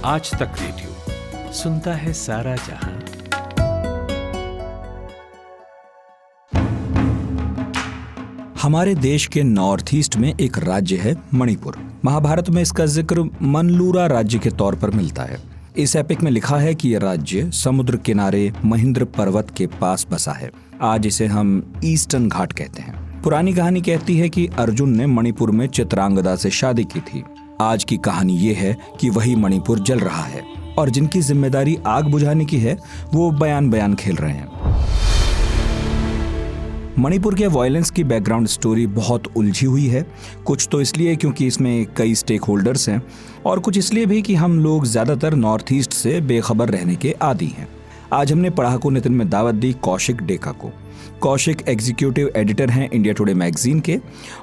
आज तक रेडियो सुनता है सारा जहां। हमारे देश के नॉर्थ ईस्ट में एक राज्य है मणिपुर। महाभारत में इसका जिक्र मनलूरा राज्य के तौर पर मिलता है। इस एपिक में लिखा है कि यह राज्य समुद्र किनारे महेंद्र पर्वत के पास बसा है। आज इसे हम ईस्टर्न घाट कहते हैं। पुरानी कहानी कहती है कि अर्जुन ने मणिपुर में चित्रांगदा से शादी की थी। आज की कहानी ये है कि वही मणिपुर जल रहा है और जिनकी जिम्मेदारी आग बुझाने की है वो बयान खेल रहे हैं। मणिपुर के वायलेंस की बैकग्राउंड स्टोरी बहुत उलझी हुई है। कुछ तो इसलिए क्योंकि इसमें कई स्टेक होल्डर्स हैं और कुछ इसलिए भी कि हम लोग ज़्यादातर नॉर्थ ईस्ट से बेखबर रहने के आदी हैं। आज हमने पढ़ाकू नितिन में दावत दी कौशिक डेका को। कौशिक एग्जीक्यूटिव एडिटर हैं इंडिया टुडे मैगजीन के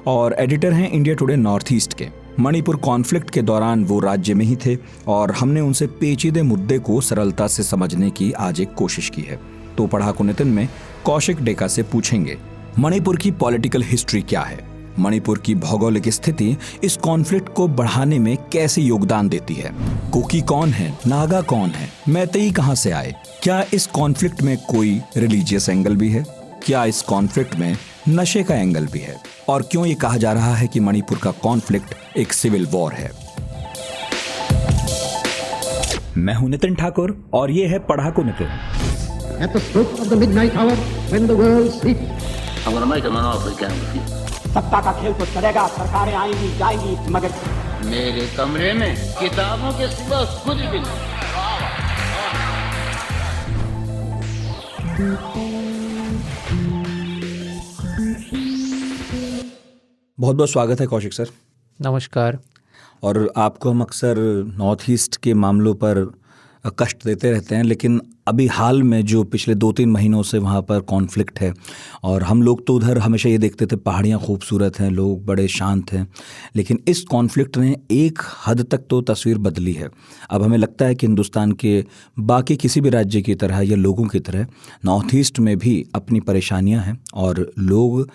और एडिटर हैं इंडिया टुडे नॉर्थ ईस्ट के। मणिपुर कॉन्फ्लिक्ट के दौरान वो राज्य में ही थे और हमने उनसे पेचीदे मुद्दे को सरलता से समझने की आज एक कोशिश की है। तो पढ़ाकू नितिन में कौशिक डेका से पूछेंगे, मणिपुर की पॉलिटिकल हिस्ट्री क्या है? मणिपुर की भौगोलिक स्थिति इस कॉन्फ्लिक्ट को बढ़ाने में कैसे योगदान देती है? कुकी कौन है? नागा कौन है? मैतेई कहां से आए? क्या इस कॉन्फ्लिक्ट में कोई रिलीजियस एंगल भी है? क्या इस कॉन्फ्लिक्ट में नशे का एंगल भी है? और क्यों ये कहा जा रहा है कि मणिपुर का कॉन्फ्लिक्ट एक सिविल वॉर है? मैं हूं नितिन ठाकुर और ये है पढ़ाकू Nitin. At the stroke of the midnight hour, when the world sleeps, I'm going to make him an offer he can't refuse. सत्ता का खेल तो चलेगा, सरकारें आएंगी जाएंगी, मगर मेरे कमरे में किताबों के सिवा कुछ भी नहीं। बहुत बहुत स्वागत है कौशिक सर। नमस्कार। और आपको हम अक्सर नॉर्थ ईस्ट के मामलों पर कष्ट देते रहते हैं, लेकिन अभी हाल में जो पिछले 2-3 महीनों से वहाँ पर कॉन्फ्लिक्ट है और हम लोग तो उधर हमेशा ये देखते थे पहाड़ियाँ खूबसूरत हैं, लोग बड़े शांत हैं, लेकिन इस कॉन्फ्लिक्ट ने एक हद तक तो तस्वीर बदली है। अब हमें लगता है कि हिंदुस्तान के बाकी किसी भी राज्य की तरह या लोगों की तरह नॉर्थ ईस्ट में भी अपनी परेशानियाँ हैं और लोग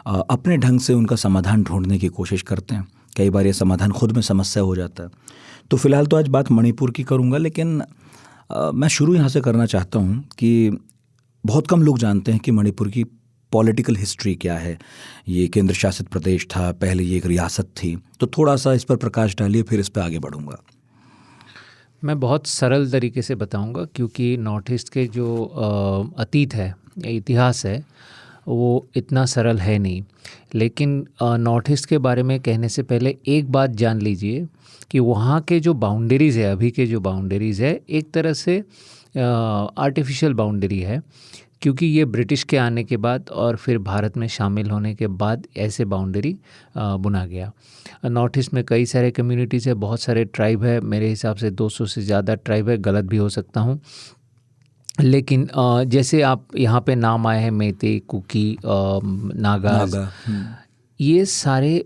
अपने ढंग से उनका समाधान ढूंढने की कोशिश करते हैं। कई बार ये समाधान खुद में समस्या हो जाता है। तो फिलहाल तो आज बात मणिपुर की करूंगा, लेकिन मैं शुरू यहाँ से करना चाहता हूँ कि बहुत कम लोग जानते हैं कि मणिपुर की पॉलिटिकल हिस्ट्री क्या है। ये केंद्र शासित प्रदेश था, पहले ये एक रियासत थी, तो थोड़ा सा इस पर प्रकाश डालिए, फिर इस पर आगे बढ़ूंगा। मैं बहुत सरल तरीके से बताऊंगा क्योंकि नॉर्थ ईस्ट के जो अतीत है, इतिहास है, वो इतना सरल है नहीं। लेकिन नॉर्थ ईस्ट के बारे में कहने से पहले एक बात जान लीजिए कि वहाँ के जो बाउंड्रीज़ है, अभी के जो बाउंड्रीज़ है, एक तरह से आर्टिफिशियल बाउंड्री है, क्योंकि ये ब्रिटिश के आने के बाद और फिर भारत में शामिल होने के बाद ऐसे बाउंड्री बुना गया। नॉर्थ ईस्ट में कई सारे कम्युनिटीज़ है, बहुत सारे ट्राइब है, मेरे हिसाब से 200 से ज़्यादा ट्राइब है, गलत भी हो सकता हूँ। लेकिन जैसे आप यहाँ पे नाम आए हैं मैतेई, कुकी, नागाज, ये सारे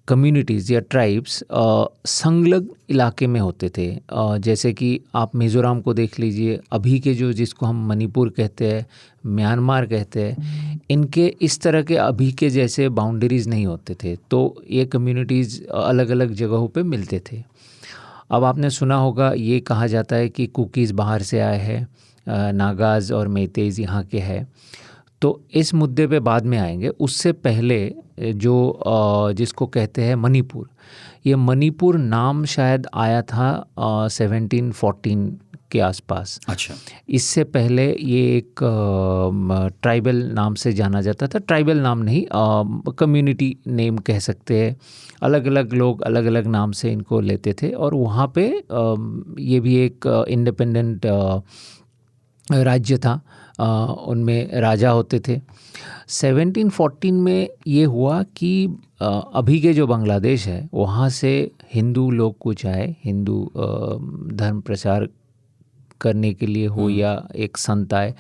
कम्युनिटीज़ या ट्राइब्स संलग्न इलाके में होते थे। जैसे कि आप मिज़ोरम को देख लीजिए, अभी के जो जिसको हम मणिपुर कहते हैं, म्यांमार कहते हैं, इनके इस तरह के अभी के जैसे बाउंड्रीज़ नहीं होते थे। तो ये कम्युनिटीज़ अलग अलग जगहों पे मिलते थे। अब आपने सुना होगा ये कहा जाता है कि कुकीज़ बाहर से आए हैं, नागाज और मैतेईज़ यहाँ के हैं। तो इस मुद्दे पे बाद में आएंगे। उससे पहले जो जिसको कहते हैं मणिपुर, ये मणिपुर नाम शायद आया था 1714 के आसपास। अच्छा। इससे पहले ये एक ट्राइबल नाम से जाना जाता था। ट्राइबल नाम नहीं, कम्युनिटी नेम कह सकते हैं। अलग अलग लोग अलग अलग नाम से इनको लेते थे और वहाँ पे ये भी एक इंडिपेंडेंट राज्य था। उनमें राजा होते थे। 1714 में ये हुआ कि अभी के जो बांग्लादेश है वहाँ से हिंदू लोग कुछ आए, हिंदू धर्म प्रचार करने के लिए हो या एक संत आए,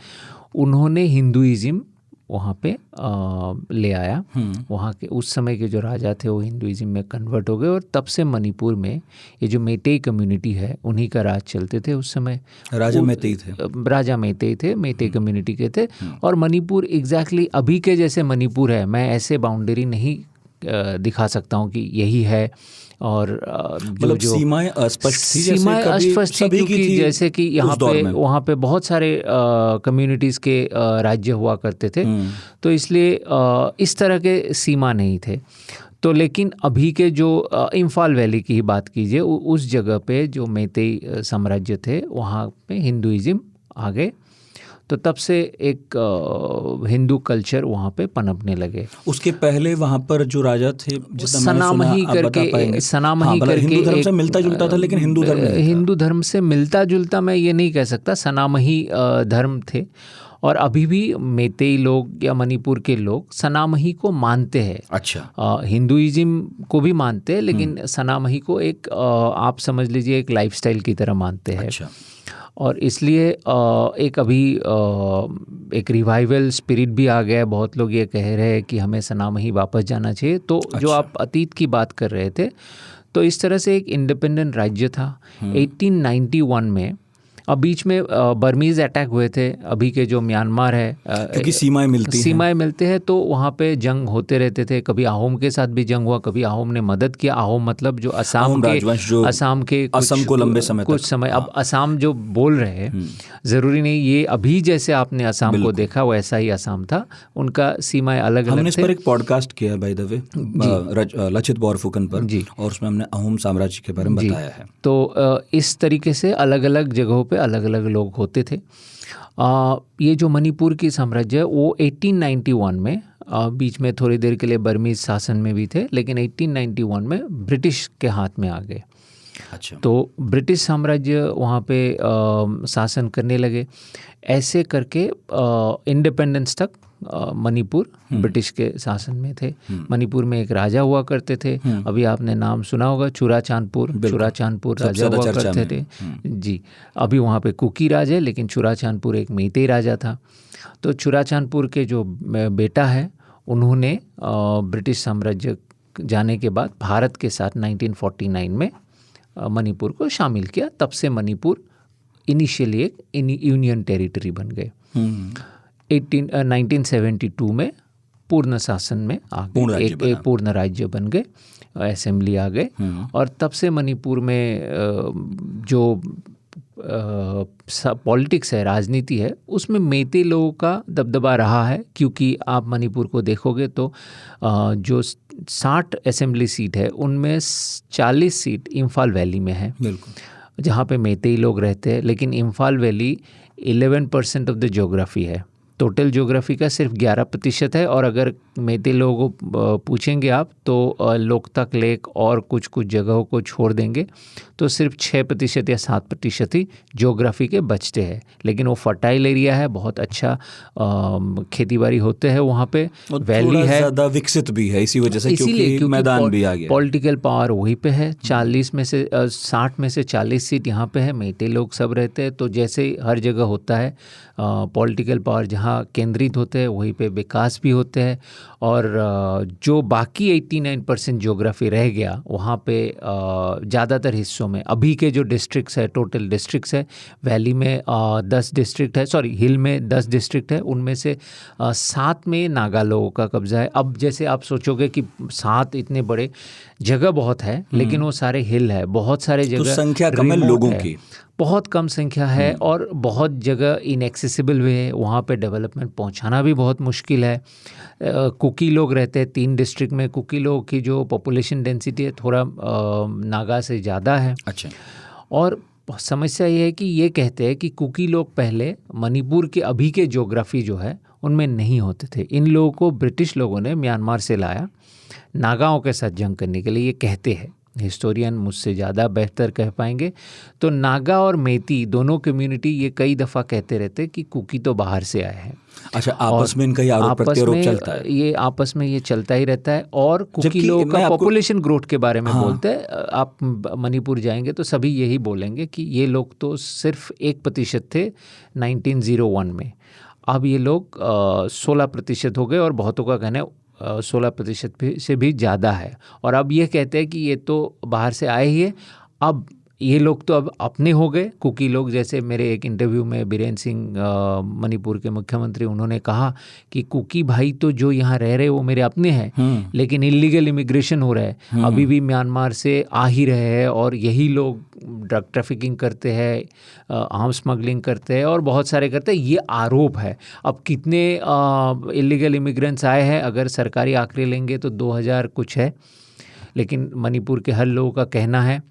उन्होंने हिंदुइज़्म वहाँ पे ले आया। वहाँ के उस समय के जो राजा थे वो हिंदुइज़्म में कन्वर्ट हो गए और तब से मणिपुर में ये जो मैतेई कम्युनिटी है उन्हीं का राज चलते थे उस समय। राजा मैतेई थे, मैतेई कम्युनिटी के थे। और मणिपुर एग्जैक्टली अभी के जैसे मणिपुर है, मैं ऐसे बाउंड्री नहीं दिखा सकता हूँ कि यही है। और मतलब सीमाएं अस्पष्ट थी, सीमाएं अस्पष्ट थी क्योंकि जैसे कि यहाँ पे वहाँ पे बहुत सारे कम्युनिटीज़ के राज्य हुआ करते थे, तो इसलिए इस तरह के सीमा नहीं थे। तो लेकिन अभी के जो इम्फाल वैली की ही बात कीजिए, उस जगह पे जो मेइतेई साम्राज्य थे वहाँ पे हिंदुइज्म आ गए, तो तब से एक हिंदू कल्चर वहाँ पे पनपने लगे। उसके पहले वहाँ पर जो राजा थे सनामही करके हिंदू धर्म से मिलता जुलता था, लेकिन हिंदू धर्म से मिलता जुलता मैं ये नहीं कह सकता, सनामही धर्म थे। और अभी भी मेइतेई लोग या मणिपुर के लोग सनामही को मानते हैं। अच्छा। हिंदुइज्म को भी मानते हैं, लेकिन सनामही को एक आप समझ लीजिए एक लाइफस्टाइल की तरह मानते हैं। अच्छा। और इसलिए एक अभी एक रिवाइवल स्पिरिट भी आ गया है। बहुत लोग ये कह रहे हैं कि हमें सनामही वापस जाना चाहिए। तो जो आप अतीत की बात कर रहे थे, तो इस तरह से एक इंडिपेंडेंट राज्य था 1891 में। अब बीच में बर्मीज़ अटैक हुए थे, अभी के जो म्यांमार है, क्योंकि सीमाएं मिलते हैं तो वहाँ पे जंग होते रहते थे। कभी आहोम के साथ भी जंग हुआ, कभी आहोम ने मदद किया। आहोम मतलब जो असम को लंबे समय कुछ समय अब असम जो बोल रहे हैं, ज़रूरी नहीं ये अभी जैसे आपने असम को देखा वैसा ही असम था, उनका सीमाएं अलग अलग थे। हमने इस पर एक पॉडकास्ट किया by the way Lachit Borphukan पर जी, और उसमें हमने आहोम साम्राज्य के बारे में बताया है। तो इस तरीके से अलग अलग जगहों पे अलग अलग लोग होते थे। ये जो मणिपुर की साम्राज्य है वो 1891 में, बीच में थोड़ी देर के लिए बर्मीज शासन में भी थे, लेकिन 1891 में ब्रिटिश के हाथ में आ गए। अच्छा। तो ब्रिटिश साम्राज्य वहाँ पे शासन करने लगे। ऐसे करके इंडिपेंडेंस तक मणिपुर ब्रिटिश के शासन में थे। मणिपुर में एक राजा हुआ करते थे, अभी आपने नाम सुना होगा, चुराचांदपुर राजा हुआ करते थे जी। अभी वहाँ पे कुकी राज है, लेकिन चुराचांदपुर एक मेइतेई राजा था। तो चुराचांदपुर के जो बेटा है, उन्होंने ब्रिटिश साम्राज्य जाने के बाद भारत के साथ 1949 में मणिपुर को शामिल किया। तब से मणिपुर इनिशियली एक यूनियन टेरिटरी बन गए। 1972 में पूर्ण शासन में आ गए, एक पूर्ण राज्य बन गए, असेंबली आ गए। और तब से मणिपुर में जो पॉलिटिक्स है, राजनीति है, उसमें मेइतेई लोगों का दबदबा रहा है। क्योंकि आप मणिपुर को देखोगे तो जो 60 असेंबली सीट है, उनमें 40 सीट इम्फाल वैली में है, जहाँ पे मेइतेई लोग रहते हैं। लेकिन Imphal valley 11% of the geography है, टोटल ज्योग्राफी का सिर्फ 11% है। और अगर मेइतेई लोगों को पूछेंगे आप, तो लोकतक लेक और कुछ जगहों को छोड़ देंगे तो सिर्फ 6% या 7% ही ज्योग्राफी के बचते हैं। लेकिन वो फर्टाइल एरिया है, बहुत अच्छा खेतीबाड़ी होते हैं वहाँ पे, वैली है, ज़्यादा विकसित भी है इसी वजह से, क्योंकि मैदान भी आ गया। पॉलिटिकल पावर वहीं पे है। 60 में से 40 सीट यहाँ पे है, मेइतेई लोग सब रहते हैं। तो जैसे हर जगह होता है, पॉलिटिकल पावर जहाँ केंद्रित होते हैं वहीं पे विकास भी होते हैं। और जो बाकी 89% ज्योग्राफी रह गया, वहाँ पे ज़्यादातर हिस्सों में अभी के जो डिस्ट्रिक्ट्स है, टोटल डिस्ट्रिक्ट्स है, वैली में 10 डिस्ट्रिक्ट है, हिल में 10 डिस्ट्रिक्ट है, उनमें से 7 में नागा लोगों का कब्जा है। अब जैसे आप सोचोगे कि 7 इतने बड़े, जगह बहुत है, लेकिन वो सारे हिल है, बहुत सारे जगह, तो संख्या कम है लोगों की, बहुत कम संख्या है, और बहुत जगह इनएक्सेसिबल भी है, वहाँ पे डेवलपमेंट पहुँचाना भी बहुत मुश्किल है। कुकी लोग रहते हैं 3 डिस्ट्रिक्ट में। कुकी लोगों की जो पॉपुलेशन डेंसिटी है थोड़ा नागा से ज़्यादा है। अच्छा। और समस्या ये है कि ये कहते हैं कि कुकी लोग पहले मणिपुर के अभी के ज्योग्राफी जो है उनमें नहीं होते थे। इन लोगों को ब्रिटिश लोगों ने म्यांमार से लाया नागाओं के साथ जंग करने के लिए, ये कहते हैं। हिस्टोरियन मुझसे ज़्यादा बेहतर कह पाएंगे। तो नागा और मेइतेई दोनों कम्युनिटी ये कई दफ़ा कहते रहते कि कुकी तो बाहर से आए हैं। अच्छा, आपस में इनका ये आरोप प्रत्यारोप चलता है, ये आपस में ये चलता ही रहता है। और कुकी लोगों का पॉपुलेशन ग्रोथ के बारे में बोलते हैं। आप मणिपुर जाएंगे तो सभी यही बोलेंगे कि ये लोग तो सिर्फ 1% थे 1901 में, अब ये लोग 16% हो गए, और बहुतों का कहना है 16% से भी ज़्यादा है। और अब ये कहते हैं कि ये तो बाहर से आए ही है, अब ये लोग तो अब अपने हो गए कुकी लोग। जैसे मेरे एक इंटरव्यू में बीरेन सिंह मणिपुर के मुख्यमंत्री, उन्होंने कहा कि कुकी भाई तो जो यहाँ रह रहे वो मेरे अपने हैं, लेकिन इलीगल इमिग्रेशन हो रहा है, अभी भी म्यांमार से आ ही रहे हैं और यही लोग ड्रग ट्रैफिकिंग करते हैं, आर्म्स स्मगलिंग करते हैं और बहुत सारे करते हैं, ये आरोप है। अब कितने इलीगल इमिग्रेंट्स आए हैं, अगर सरकारी आंकड़े लेंगे तो 2000 कुछ है, लेकिन मणिपुर के हर लोगों का कहना है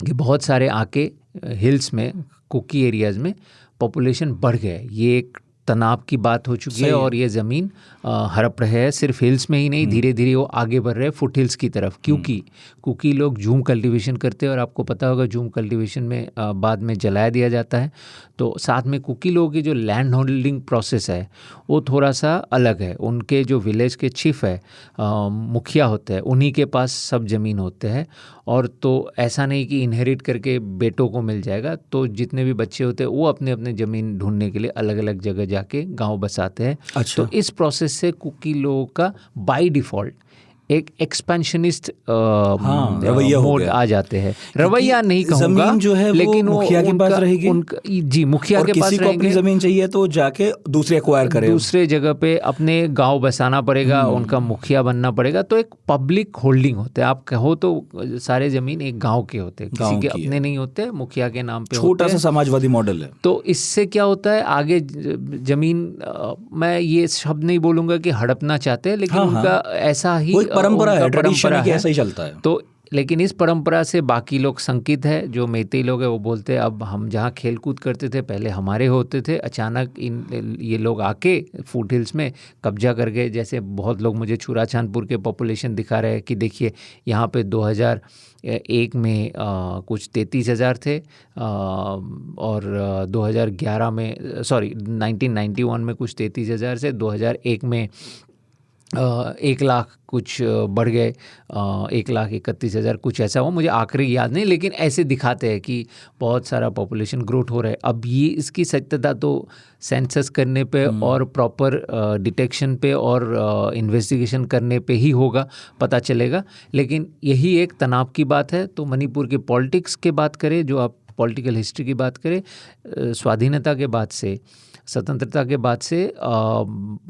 कि बहुत सारे आके हिल्स में, कुकी एरियाज़ में पॉपुलेशन बढ़ गए। ये एक तनाव की बात हो चुकी है और ये ज़मीन हड़प रहे हैं। सिर्फ हिल्स में ही नहीं, धीरे धीरे वो आगे बढ़ रहे हैं फुट हिल्स की तरफ, क्योंकि कुकी लोग जूम कल्टीवेशन करते हैं और आपको पता होगा जूम कल्टीवेशन में बाद में जलाया दिया जाता है। तो साथ में कुकी लोगों की जो लैंड होल्डिंग प्रोसेस है वो थोड़ा सा अलग है। उनके जो विलेज के चीफ है, मुखिया होते हैं, उन्हीं के पास सब ज़मीन होते हैं, और तो ऐसा नहीं कि इनहेरिट करके बेटों को मिल जाएगा। तो जितने भी बच्चे होते हैं वो अपने अपने ज़मीन ढूंढने के लिए अलग अलग जगह जाके गांव बसाते हैं। अच्छा। तो इस प्रोसेस से कुकी लोगों का बाय डिफ़ॉल्ट एक एक्सपेंशनिस्ट रवैया मोड आ जाते हैं। रवैया नहीं कहूँगा, जमीन जो है लेकिन वो मुखिया के पास रहेगी, जी मुखिया के पास किसी को अपनी जमीन चाहिए तो जाके दूसरे एक्वायर करे, दूसरे जगह पे अपने गांव बसाना पड़ेगा, उनका मुखिया बनना पड़ेगा। तो एक पब्लिक होल्डिंग होते हैं, आप कहो तो सारे जमीन एक गांव के होते हैं, किसी के अपने नहीं होते, मुखिया के नाम पे, छोटा सा समाजवादी मॉडल है। तो इससे क्या होता है आगे जमीन, मैं ये शब्द नहीं बोलूँगा कि हड़पना चाहते हैं, लेकिन उनका ऐसा ही परंपरा है, ट्रेडिशन है, ऐसा ही चलता है। तो लेकिन इस परंपरा से बाकी लोग संकित है। जो मैतेई लोग हैं वो बोलते हैं अब हम जहाँ खेल कूद करते थे पहले हमारे होते थे, अचानक ये लोग आके फुट हिल्स में कब्जा कर गए। जैसे बहुत लोग मुझे छुराचांदपुर के पॉपुलेशन दिखा रहे हैं कि देखिए यहाँ पे 2001 में कुछ 33,000 थे, और 2011 में 1991 में कुछ 33,000 से 2001 में 1 लाख कुछ बढ़ गए, 1,31,000 कुछ ऐसा हुआ, मुझे आखिरी याद नहीं, लेकिन ऐसे दिखाते हैं कि बहुत सारा पॉपुलेशन ग्रोथ हो रहा है। अब ये इसकी सत्यता तो सेंसस करने पे और प्रॉपर डिटेक्शन पे और इन्वेस्टिगेशन करने पे ही होगा, पता चलेगा। लेकिन यही एक तनाव की बात है। तो मणिपुर के पॉलिटिक्स के बात करें, जो आप पॉलिटिकल हिस्ट्री की बात करें, स्वाधीनता के बाद से, स्वतंत्रता के बाद से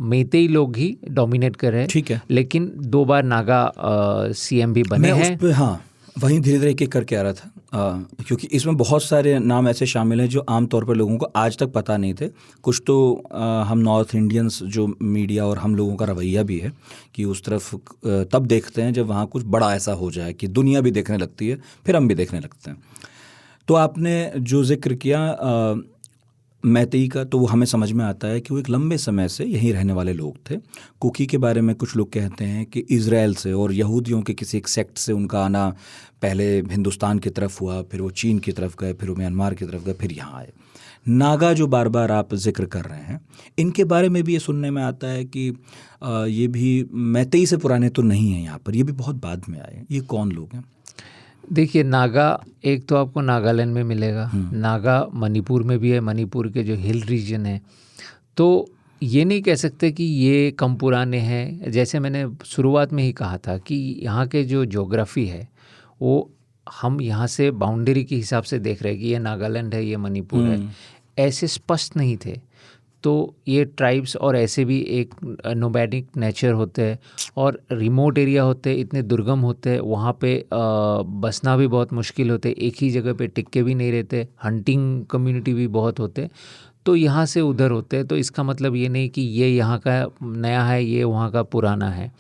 मैतेई लोग ही डोमिनेट कर रहे हैं। ठीक है, लेकिन 2 बार नागा सीएम भी बने हैं। हाँ, वहीं धीरे धीरे एक करके आ रहा था, क्योंकि इसमें बहुत सारे नाम ऐसे शामिल हैं जो आमतौर पर लोगों को आज तक पता नहीं थे। कुछ तो हम नॉर्थ इंडियंस जो मीडिया और हम लोगों का रवैया भी है कि उस तरफ तब देखते हैं जब वहाँ कुछ बड़ा ऐसा हो जाए कि दुनिया भी देखने लगती है, फिर हम भी देखने लगते हैं। तो आपने जो जिक्र किया मैतेई का, तो वो हमें समझ में आता है कि वो एक लंबे समय से यहीं रहने वाले लोग थे। कुकी के बारे में कुछ लोग कहते हैं कि इज़राइल से और यहूदियों के किसी एक सेक्ट से उनका आना पहले हिंदुस्तान की तरफ हुआ, फिर वो चीन की तरफ गए, फिर वो म्यांमार की तरफ गए, फिर यहाँ आए। नागा जो बार बार आप जिक्र कर रहे हैं, इनके बारे में भी ये सुनने में आता है कि ये भी मैतेई से पुराने तो नहीं हैं यहाँ पर, ये भी बहुत बाद में आए। ये कौन लोग हैं? देखिए, नागा एक तो आपको नागालैंड में मिलेगा, नागा मणिपुर में भी है, मणिपुर के जो हिल रीजन है। तो ये नहीं कह सकते कि ये कम पुराने हैं। जैसे मैंने शुरुआत में ही कहा था कि यहाँ के जो ज्योग्राफी है वो हम यहाँ से बाउंड्री के हिसाब से देख रहे हैं कि ये नागालैंड है, ये मणिपुर है, ऐसे स्पष्ट नहीं थे। तो ये ट्राइब्स और ऐसे भी एक नोमैडिक नेचर होते हैं और रिमोट एरिया होते हैं, इतने दुर्गम होते हैं, वहाँ पे बसना भी बहुत मुश्किल होते, एक ही जगह पे टिक के भी नहीं रहते, हंटिंग कम्युनिटी भी बहुत होते। तो यहाँ से उधर होते हैं। तो इसका मतलब ये नहीं कि ये यहाँ का नया है, ये वहाँ का पुराना है।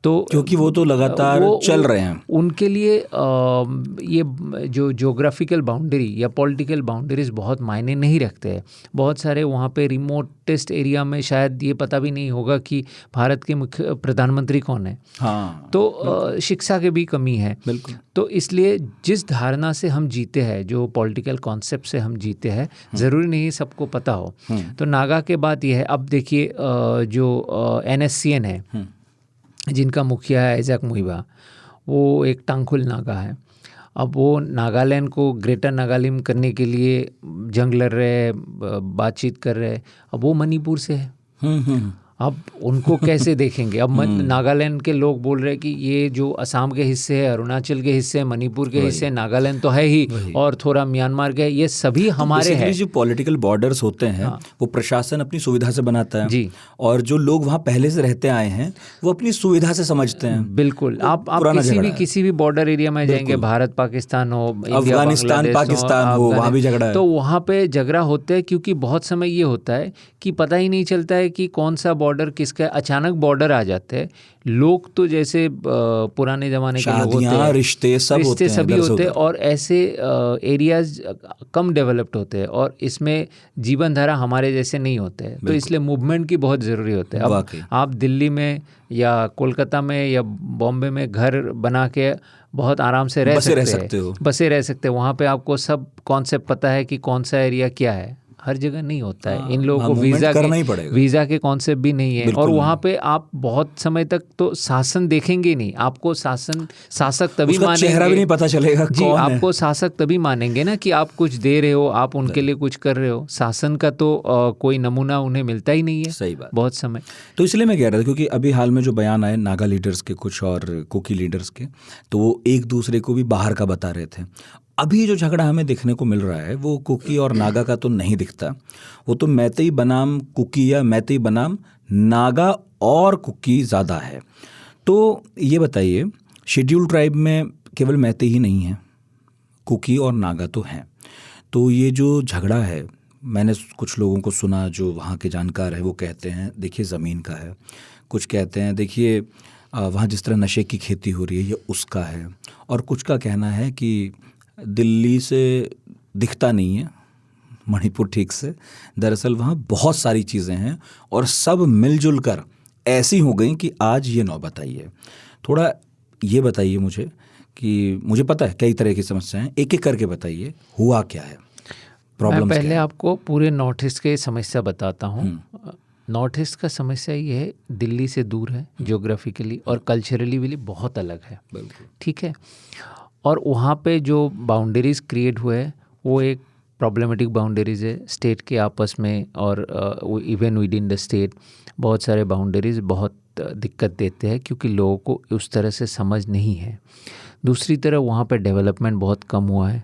तो क्योंकि वो तो लगातार चल रहे हैं। उनके लिए ये जो ज्योग्राफिकल बाउंड्री या पॉलिटिकल बाउंड्रीज बहुत मायने नहीं रखते हैं। बहुत सारे वहाँ पे रिमोटेस्ट एरिया में शायद ये पता भी नहीं होगा कि भारत के मुख्य प्रधानमंत्री कौन है। हाँ, तो शिक्षा की भी कमी है। बिल्कुल। तो इसलिए जिस धारणा से हम जीते हैं, जो पॉलिटिकल कॉन्सेप्ट से हम जीते हैं, ज़रूरी नहीं सबको पता हो। तो नागा के बात यह है। अब देखिए, जो NSCN है, जिनका मुखिया है आइजैक मुइवा, वो एक टांगखुल नागा है। अब वो नागालैंड को ग्रेटर नागालैंड करने के लिए जंग लड़ रहे हैं, बातचीत कर रहे हैं। अब वो मणिपुर से है। अब उनको कैसे देखेंगे? अब नागालैंड के लोग बोल रहे हैं कि ये जो असम के हिस्से है, अरुणाचल के हिस्से, मणिपुर के हिस्से, नागालैंड तो है ही और थोड़ा म्यांमार के, ये सभी हमारे हैं। जो पॉलिटिकल बॉर्डर्स होते हैं वो प्रशासन अपनी सुविधा से बनाता है जी। और जो लोग वहाँ पहले से रहते आए हैं वो अपनी सुविधा से समझते हैं। बिल्कुल। आप किसी भी बॉर्डर एरिया में जाएंगे, भारत पाकिस्तान हो, अफगानिस्तान पाकिस्तान हो, वहाँ भी झगड़ा है। तो वहाँ पे झगड़ा होते हैं क्योंकि बहुत समय ये होता है कि पता ही नहीं चलता है कि कौन सा बॉर्डर किसका, अचानक बॉर्डर आ जाते हैं। लोग तो जैसे पुराने ज़माने के लोग होते हैं, रिश्ते सभी होते हैं और ऐसे एरियाज कम डेवलप्ड होते हैं और इसमें जीवन धारा हमारे जैसे नहीं होते हैं, तो इसलिए मूवमेंट की बहुत ज़रूरी होती है। अब आप दिल्ली में या कोलकाता में या बॉम्बे में घर बना के बहुत आराम से रह सकते हो, बसे रह सकते हैं। वहाँ पे आपको सब कॉन्सेप्ट पता है कि कौन सा एरिया क्या है, हर जगह नहीं होता है। इन लोगों को वीज़ा के कॉन्सेप्ट भी नहीं है और वहाँ पे आप बहुत समय तक तो शासन देखेंगे नहीं, आपको शासक तभी मानेंगे, चेहरा भी नहीं पता चलेगा जी, आपको शासक तभी मानेंगे ना कि आप कुछ दे रहे हो, आप उनके लिए कुछ कर रहे हो। शासन का तो कोई नमूना उन्हें मिलता ही नहीं है। सही बात। बहुत समय तो इसलिए मैं कह रहा था क्योंकि अभी हाल में जो बयान आए नागा लीडर्स के कुछ और कुकी लीडर्स के, तो वो एक दूसरे को भी बाहर का बता रहे थे। अभी जो झगड़ा हमें देखने को मिल रहा है वो कुकी और नागा का तो नहीं दिखता, वो तो मैतेई बनाम कुकी या मैतेई बनाम नागा और कुकी ज़्यादा है। तो ये बताइए, शेड्यूल ट्राइब में केवल मैतेई ही नहीं है, कुकी और नागा तो हैं। तो ये जो झगड़ा है, मैंने कुछ लोगों को सुना जो वहाँ के जानकार है, वो कहते हैं देखिए ज़मीन का है, कुछ कहते हैं देखिए वहाँ जिस तरह नशे की खेती हो रही है ये उसका है, और कुछ का कहना है कि दिल्ली से दिखता नहीं है मणिपुर ठीक से, दरअसल वहाँ बहुत सारी चीज़ें हैं और सब मिलजुल कर ऐसी हो गई कि आज ये नौबत आई है। थोड़ा ये बताइए मुझे कि मुझे पता है कई तरह की समस्याएं, एक एक करके बताइए हुआ क्या है, प्रॉब्लम। मैं पहले आपको पूरे नॉर्थ ईस्ट के समस्या बताता हूँ। नॉर्थ ईस्ट का समस्या ये है, दिल्ली से दूर है ज्योग्राफिकली और कल्चरली भी बहुत अलग है, ठीक है। और वहाँ पे जो बाउंड्रीज़ क्रिएट हुए हैं वो एक प्रॉब्लमेटिक बाउंड्रीज़ है स्टेट के आपस में, और even with in the state बहुत सारे बाउंड्रीज़ बहुत दिक्कत देते हैं क्योंकि लोगों को उस तरह से समझ नहीं है। दूसरी तरफ वहाँ पे डेवलपमेंट बहुत कम हुआ है।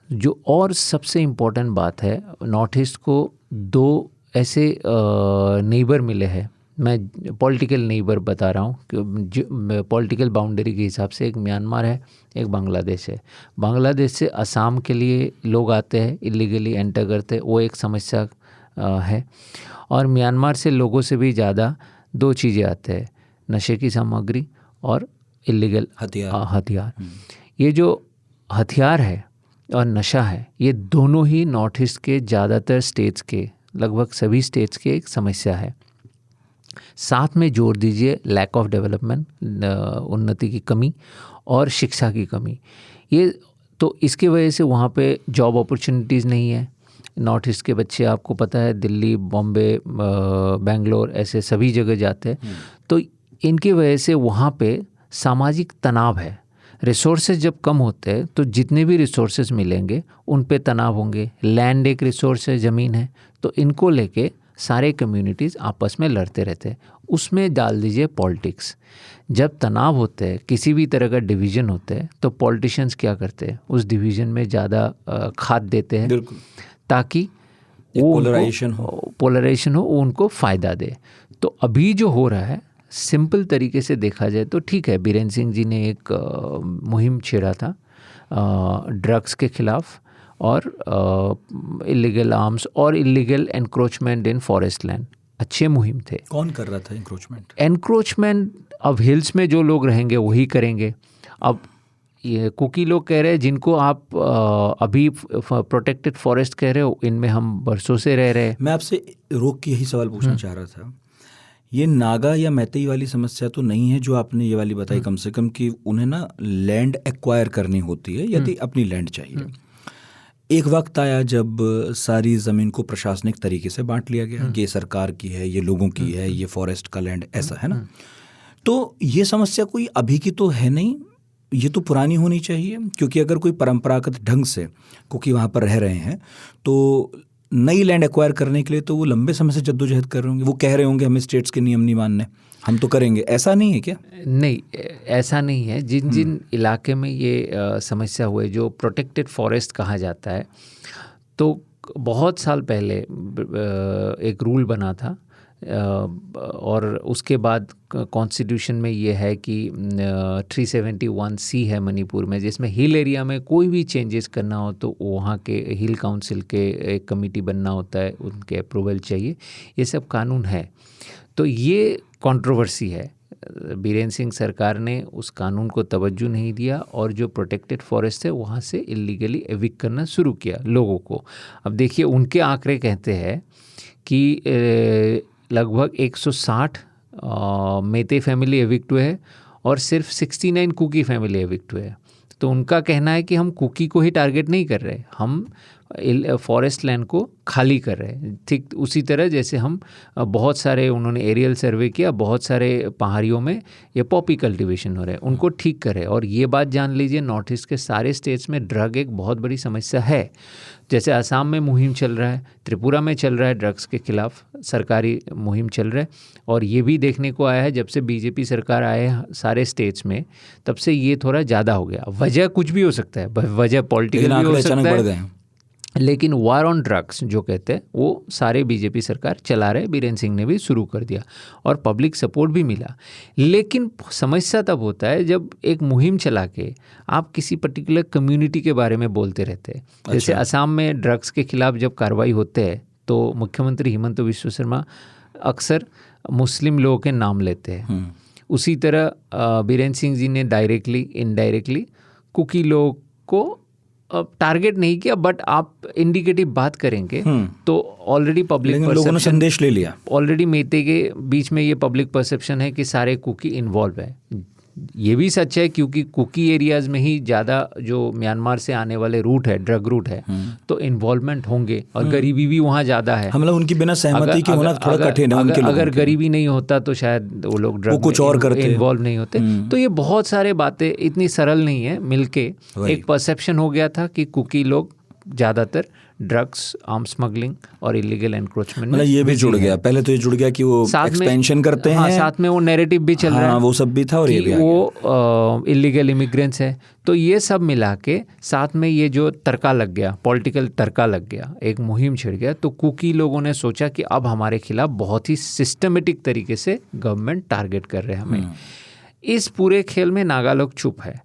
जो और सबसे इम्पोर्टेंट बात है, नॉर्थ ईस्ट को दो ऐसे नेबर मिले हैं, मैं पॉलिटिकल नेबर बता रहा हूँ कि पॉलिटिकल बाउंड्री के हिसाब से, एक म्यांमार है, एक बांग्लादेश है। बांग्लादेश से असम के लिए लोग आते हैं, इलीगली एंटर करते हैं, वो एक समस्या है। और म्यांमार से लोगों से भी ज़्यादा दो चीज़ें आते हैं, नशे की सामग्री और इलीगल हथियार। ये जो हथियार है और नशा है, ये दोनों ही नॉर्थ ईस्ट के ज़्यादातर स्टेट्स के, लगभग सभी स्टेट्स के एक समस्या है। साथ में जोड़ दीजिए लैक ऑफ डेवलपमेंट, उन्नति की कमी और शिक्षा की कमी। ये तो इसकी वजह से वहाँ पे जॉब अपॉर्चुनिटीज़ नहीं है। नॉर्थ ईस्ट के बच्चे आपको पता है दिल्ली, बॉम्बे, बेंगलोर ऐसे सभी जगह जाते हैं, तो इनकी वजह से वहाँ पे सामाजिक तनाव है। रिसोर्सेज जब कम होते हैं तो जितने भी रिसोर्सेज मिलेंगे उन पे तनाव होंगे। लैंड एक रिसोर्स है, ज़मीन है, तो इनको लेके सारे कम्युनिटीज़ आपस में लड़ते रहते हैं। उसमें डाल दीजिए पॉलिटिक्स। जब तनाव होते हैं, किसी भी तरह का डिवीज़न होते हैं, तो पॉलिटिशियंस क्या करते हैं, उस डिवीज़न में ज़्यादा खाद देते हैं ताकि वो पोलराइजेशन हो, वो उनको फ़ायदा दे। तो अभी जो हो रहा है, सिंपल तरीके से देखा जाए तो ठीक है, बीरेन सिंह जी ने एक मुहिम छेड़ा था ड्रग्स के खिलाफ और इलीगल आर्म्स और इलीगल एनक्रोचमेंट इन फॉरेस्ट लैंड। अच्छे मुहिम थे। कौन कर रहा था एनक्रोचमेंट? अब हिल्स में जो लोग रहेंगे वही करेंगे। अब ये कुकी लोग कह रहे हैं जिनको आप अभी प्रोटेक्टेड फॉरेस्ट कह रहे हो, इनमें हम बरसों से रह रहे हैं। मैं आपसे रोक के यही सवाल पूछना चाह रहा था, ये नागा या मैतेई वाली समस्या तो नहीं है जो आपने ये वाली बताई, कम से कम कि उन्हें ना लैंड एक्वायर करनी होती है यदि अपनी लैंड चाहिए। एक वक्त आया जब सारी ज़मीन को प्रशासनिक तरीके से बांट लिया गया, ये सरकार की है, ये लोगों की है, ये फॉरेस्ट का लैंड, ऐसा है ना। तो ये समस्या कोई अभी की तो है नहीं, ये तो पुरानी होनी चाहिए, क्योंकि अगर कोई परंपरागत ढंग से कुकी वहाँ पर रह रहे हैं तो नई लैंड एक्वायर करने के लिए तो वो लंबे समय से जद्दोजहद कर रहे होंगे, वो कह रहे होंगे हमें स्टेट्स के नियम नहीं मानने, हम तो करेंगे, ऐसा नहीं है क्या? नहीं, ऐसा नहीं है। जिन जिन इलाके में ये समस्या हुए, जो प्रोटेक्टेड फॉरेस्ट कहा जाता है, तो बहुत साल पहले एक रूल बना था और उसके बाद कॉन्स्टिट्यूशन में ये है कि 371C है मणिपुर में, जिसमें हिल एरिया में कोई भी चेंजेस करना हो तो वहाँ के हिल काउंसिल के एक कमेटी बनना होता है, उनके अप्रूवल चाहिए, ये सब कानून है। तो ये कंट्रोवर्सी है। बीरेन सिंह सरकार ने उस कानून को तवज्जो नहीं दिया और जो प्रोटेक्टेड फॉरेस्ट है वहाँ से इलीगली एविक्ट करना शुरू किया लोगों को। अब देखिए, उनके आंकड़े कहते हैं कि लगभग 160 मेते फैमिली एविक्ट हुए हैं और सिर्फ 69 कुकी फैमिली एविक्ट हुए हैं। तो उनका कहना है कि हम कुकी को ही टारगेट नहीं कर रहे, हम फॉरेस्ट लैंड को खाली कर रहे हैं। ठीक उसी तरह जैसे हम बहुत सारे, उन्होंने एरियल सर्वे किया, बहुत सारे पहाड़ियों में ये पॉपी कल्टीवेशन हो रहे हैं, उनको ठीक करे। और ये बात जान लीजिए, नॉर्थ ईस्ट के सारे स्टेट्स में ड्रग एक बहुत बड़ी समस्या है। जैसे असम में मुहिम चल रहा है, त्रिपुरा में चल रहा है, ड्रग्स के खिलाफ सरकारी मुहिम चल रहा है। और ये भी देखने को आया है जब से बीजेपी सरकार आए सारे स्टेट्स में, तब से ये थोड़ा ज़्यादा हो गया। वजह कुछ भी हो सकता है, वजह पॉलिटिकल भी हो सकता है, लेकिन वार ऑन ड्रग्स जो कहते हैं वो सारे बीजेपी सरकार चला रहे, बीरेन सिंह ने भी शुरू कर दिया और पब्लिक सपोर्ट भी मिला। लेकिन समस्या तब होता है जब एक मुहिम चला के आप किसी पर्टिकुलर कम्युनिटी के बारे में बोलते रहते हैं। जैसे असम में ड्रग्स के खिलाफ जब कार्रवाई होते हैं तो मुख्यमंत्री हिमंत बिस्वा शर्मा अक्सर मुस्लिम लोगों के नाम लेते हैं। उसी तरह बीरेन सिंह जी ने डायरेक्टली इनडायरेक्टली कुकी लोगों को टारगेट नहीं किया, बट आप इंडिकेटिव बात करेंगे तो ऑलरेडी पब्लिक लोगों ने संदेश ले लिया। ऑलरेडी मेते के बीच में ये पब्लिक परसेप्शन है कि सारे कुकी इन्वॉल्व है। ये भी सच है क्योंकि कुकी एरियाज में ही ज़्यादा जो म्यांमार से आने वाले रूट है, ड्रग रूट है, तो इन्वॉल्वमेंट होंगे और गरीबी भी वहाँ ज़्यादा है। मतलब उनकी बिना सहमति के होना थोड़ा कठिन है उनके लोगों अगर गरीबी नहीं होता तो शायद वो लोग ड्रग कुछ और करते, इन्वॉल्व नहीं होते। तो ये बहुत सारे बातें इतनी सरल नहीं है, मिलके एक परसेप्शन हो गया था कि कुकी लोग ज़्यादातर ड्रग्स, आर्म स्मगलिंग और इलीगल एनक्रोचमेंट, मतलब ये भी जुड़ गया। पहले तो ये जुड़ गया कि वो एक्सपेंशन करते हैं, साथ में वो नैरेटिव भी चल रहा है, वो सब भी था, और ये भी वो इलीगल इमिग्रेंट्स है। तो ये सब मिला के साथ में ये जो तड़का लग गया, पॉलिटिकल तड़का लग गया, एक मुहिम छिड़ गया, तो कुकी लोगों ने सोचा कि अब हमारे खिलाफ बहुत ही सिस्टमेटिक तरीके से गवर्नमेंट टारगेट कर रहे हैं हमें। इस पूरे खेल में नागा लोग चुप है,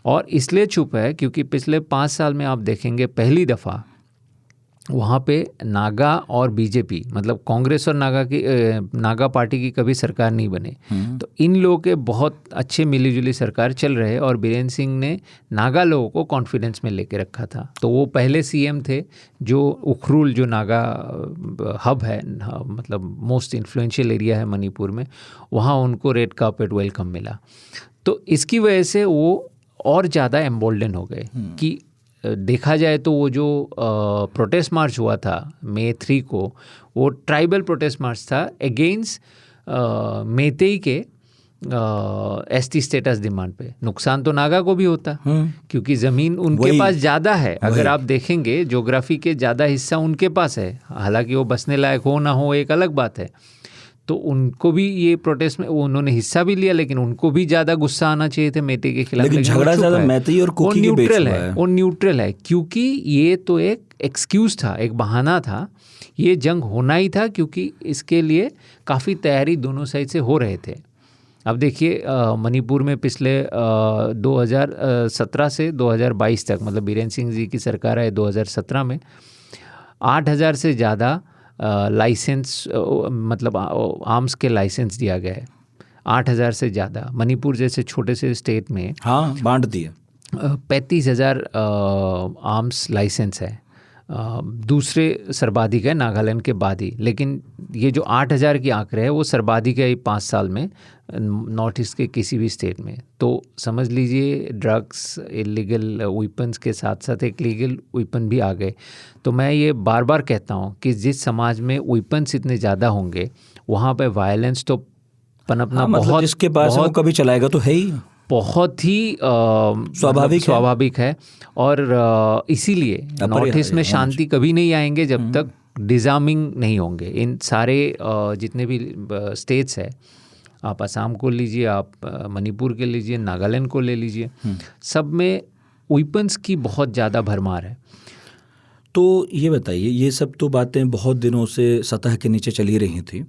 और इसलिए चुप है क्योंकि पिछले 5 साल में आप देखेंगे पहली दफ़ा वहाँ पे नागा और बीजेपी, मतलब कांग्रेस और नागा पार्टी की कभी सरकार नहीं बने। तो इन लोगों के बहुत अच्छे मिलीजुली सरकार चल रहे, और बीरेन सिंह ने नागा लोगों को कॉन्फिडेंस में लेके रखा था। तो वो पहले सीएम थे जो उखरूल, जो नागा हब है, मतलब मोस्ट इन्फ्लुएंशियल एरिया है मणिपुर में, वहाँ उनको रेड कार्पेट वेलकम मिला। तो इसकी वजह से वो और ज़्यादा एम्बोल्डन हो गए कि देखा जाए तो वो जो प्रोटेस्ट मार्च हुआ था मई 3 को, वो ट्राइबल प्रोटेस्ट मार्च था अगेंस्ट मेतेई के एसटी स्टेटस डिमांड पे। नुकसान तो नागा को भी होता क्योंकि ज़मीन उनके पास ज़्यादा है। अगर आप देखेंगे ज्योग्राफी के ज़्यादा हिस्सा उनके पास है, हालांकि वो बसने लायक हो ना हो एक अलग बात है। तो उनको भी ये प्रोटेस्ट में उन्होंने हिस्सा भी लिया, लेकिन उनको भी ज़्यादा गुस्सा आना चाहिए थे मेते के खिलाफ। लेकिन झगड़ा ज़्यादा मेते और कुकी के बीच में है। वो न्यूट्रल है क्योंकि ये तो एक एक्सक्यूज़ था, एक बहाना था। ये जंग होना ही था क्योंकि इसके लिए काफ़ी तैयारी दोनों साइड से हो रहे थे। अब देखिए मणिपुर में पिछले 2017 से 2022 तक, मतलब बीरेन सिंह जी की सरकार है 2017 में, 8,000 से ज़्यादा लाइसेंस, मतलब आर्म्स के लाइसेंस दिया गया है। 8,000 से ज़्यादा। मणिपुर जैसे छोटे से स्टेट में बांट दिए 35,000 आर्म्स लाइसेंस है। दूसरे सर्वाधिक है नागालैंड के बाद ही, लेकिन ये जो 8,000 की आंकड़े है वो सर्वाधिक है 5 साल में नॉर्थ ईस्ट के किसी भी स्टेट में। तो समझ लीजिए ड्रग्स, इलीगल वेपन्स के साथ साथ एक लीगल वेपन भी आ गए। तो मैं ये बार बार कहता हूँ कि जिस समाज में वेपन्स इतने ज़्यादा होंगे वहाँ पे वायलेंस तो पनपना बहुत, जिसके पास वो कभी चलाएगा तो है ही, बहुत ही स्वाभाविक है। और इसीलिए नॉर्थ ईस्ट में शांति कभी नहीं आएंगे जब तक डिजार्मिंग नहीं होंगे। इन सारे जितने भी स्टेट्स है, आप असम को लीजिए, आप मणिपुर के लीजिए, नागालैंड को ले लीजिए, सब में वेपन्स की बहुत ज़्यादा भरमार है। तो ये बताइए, ये सब तो बातें बहुत दिनों से सतह के नीचे चली रही थी।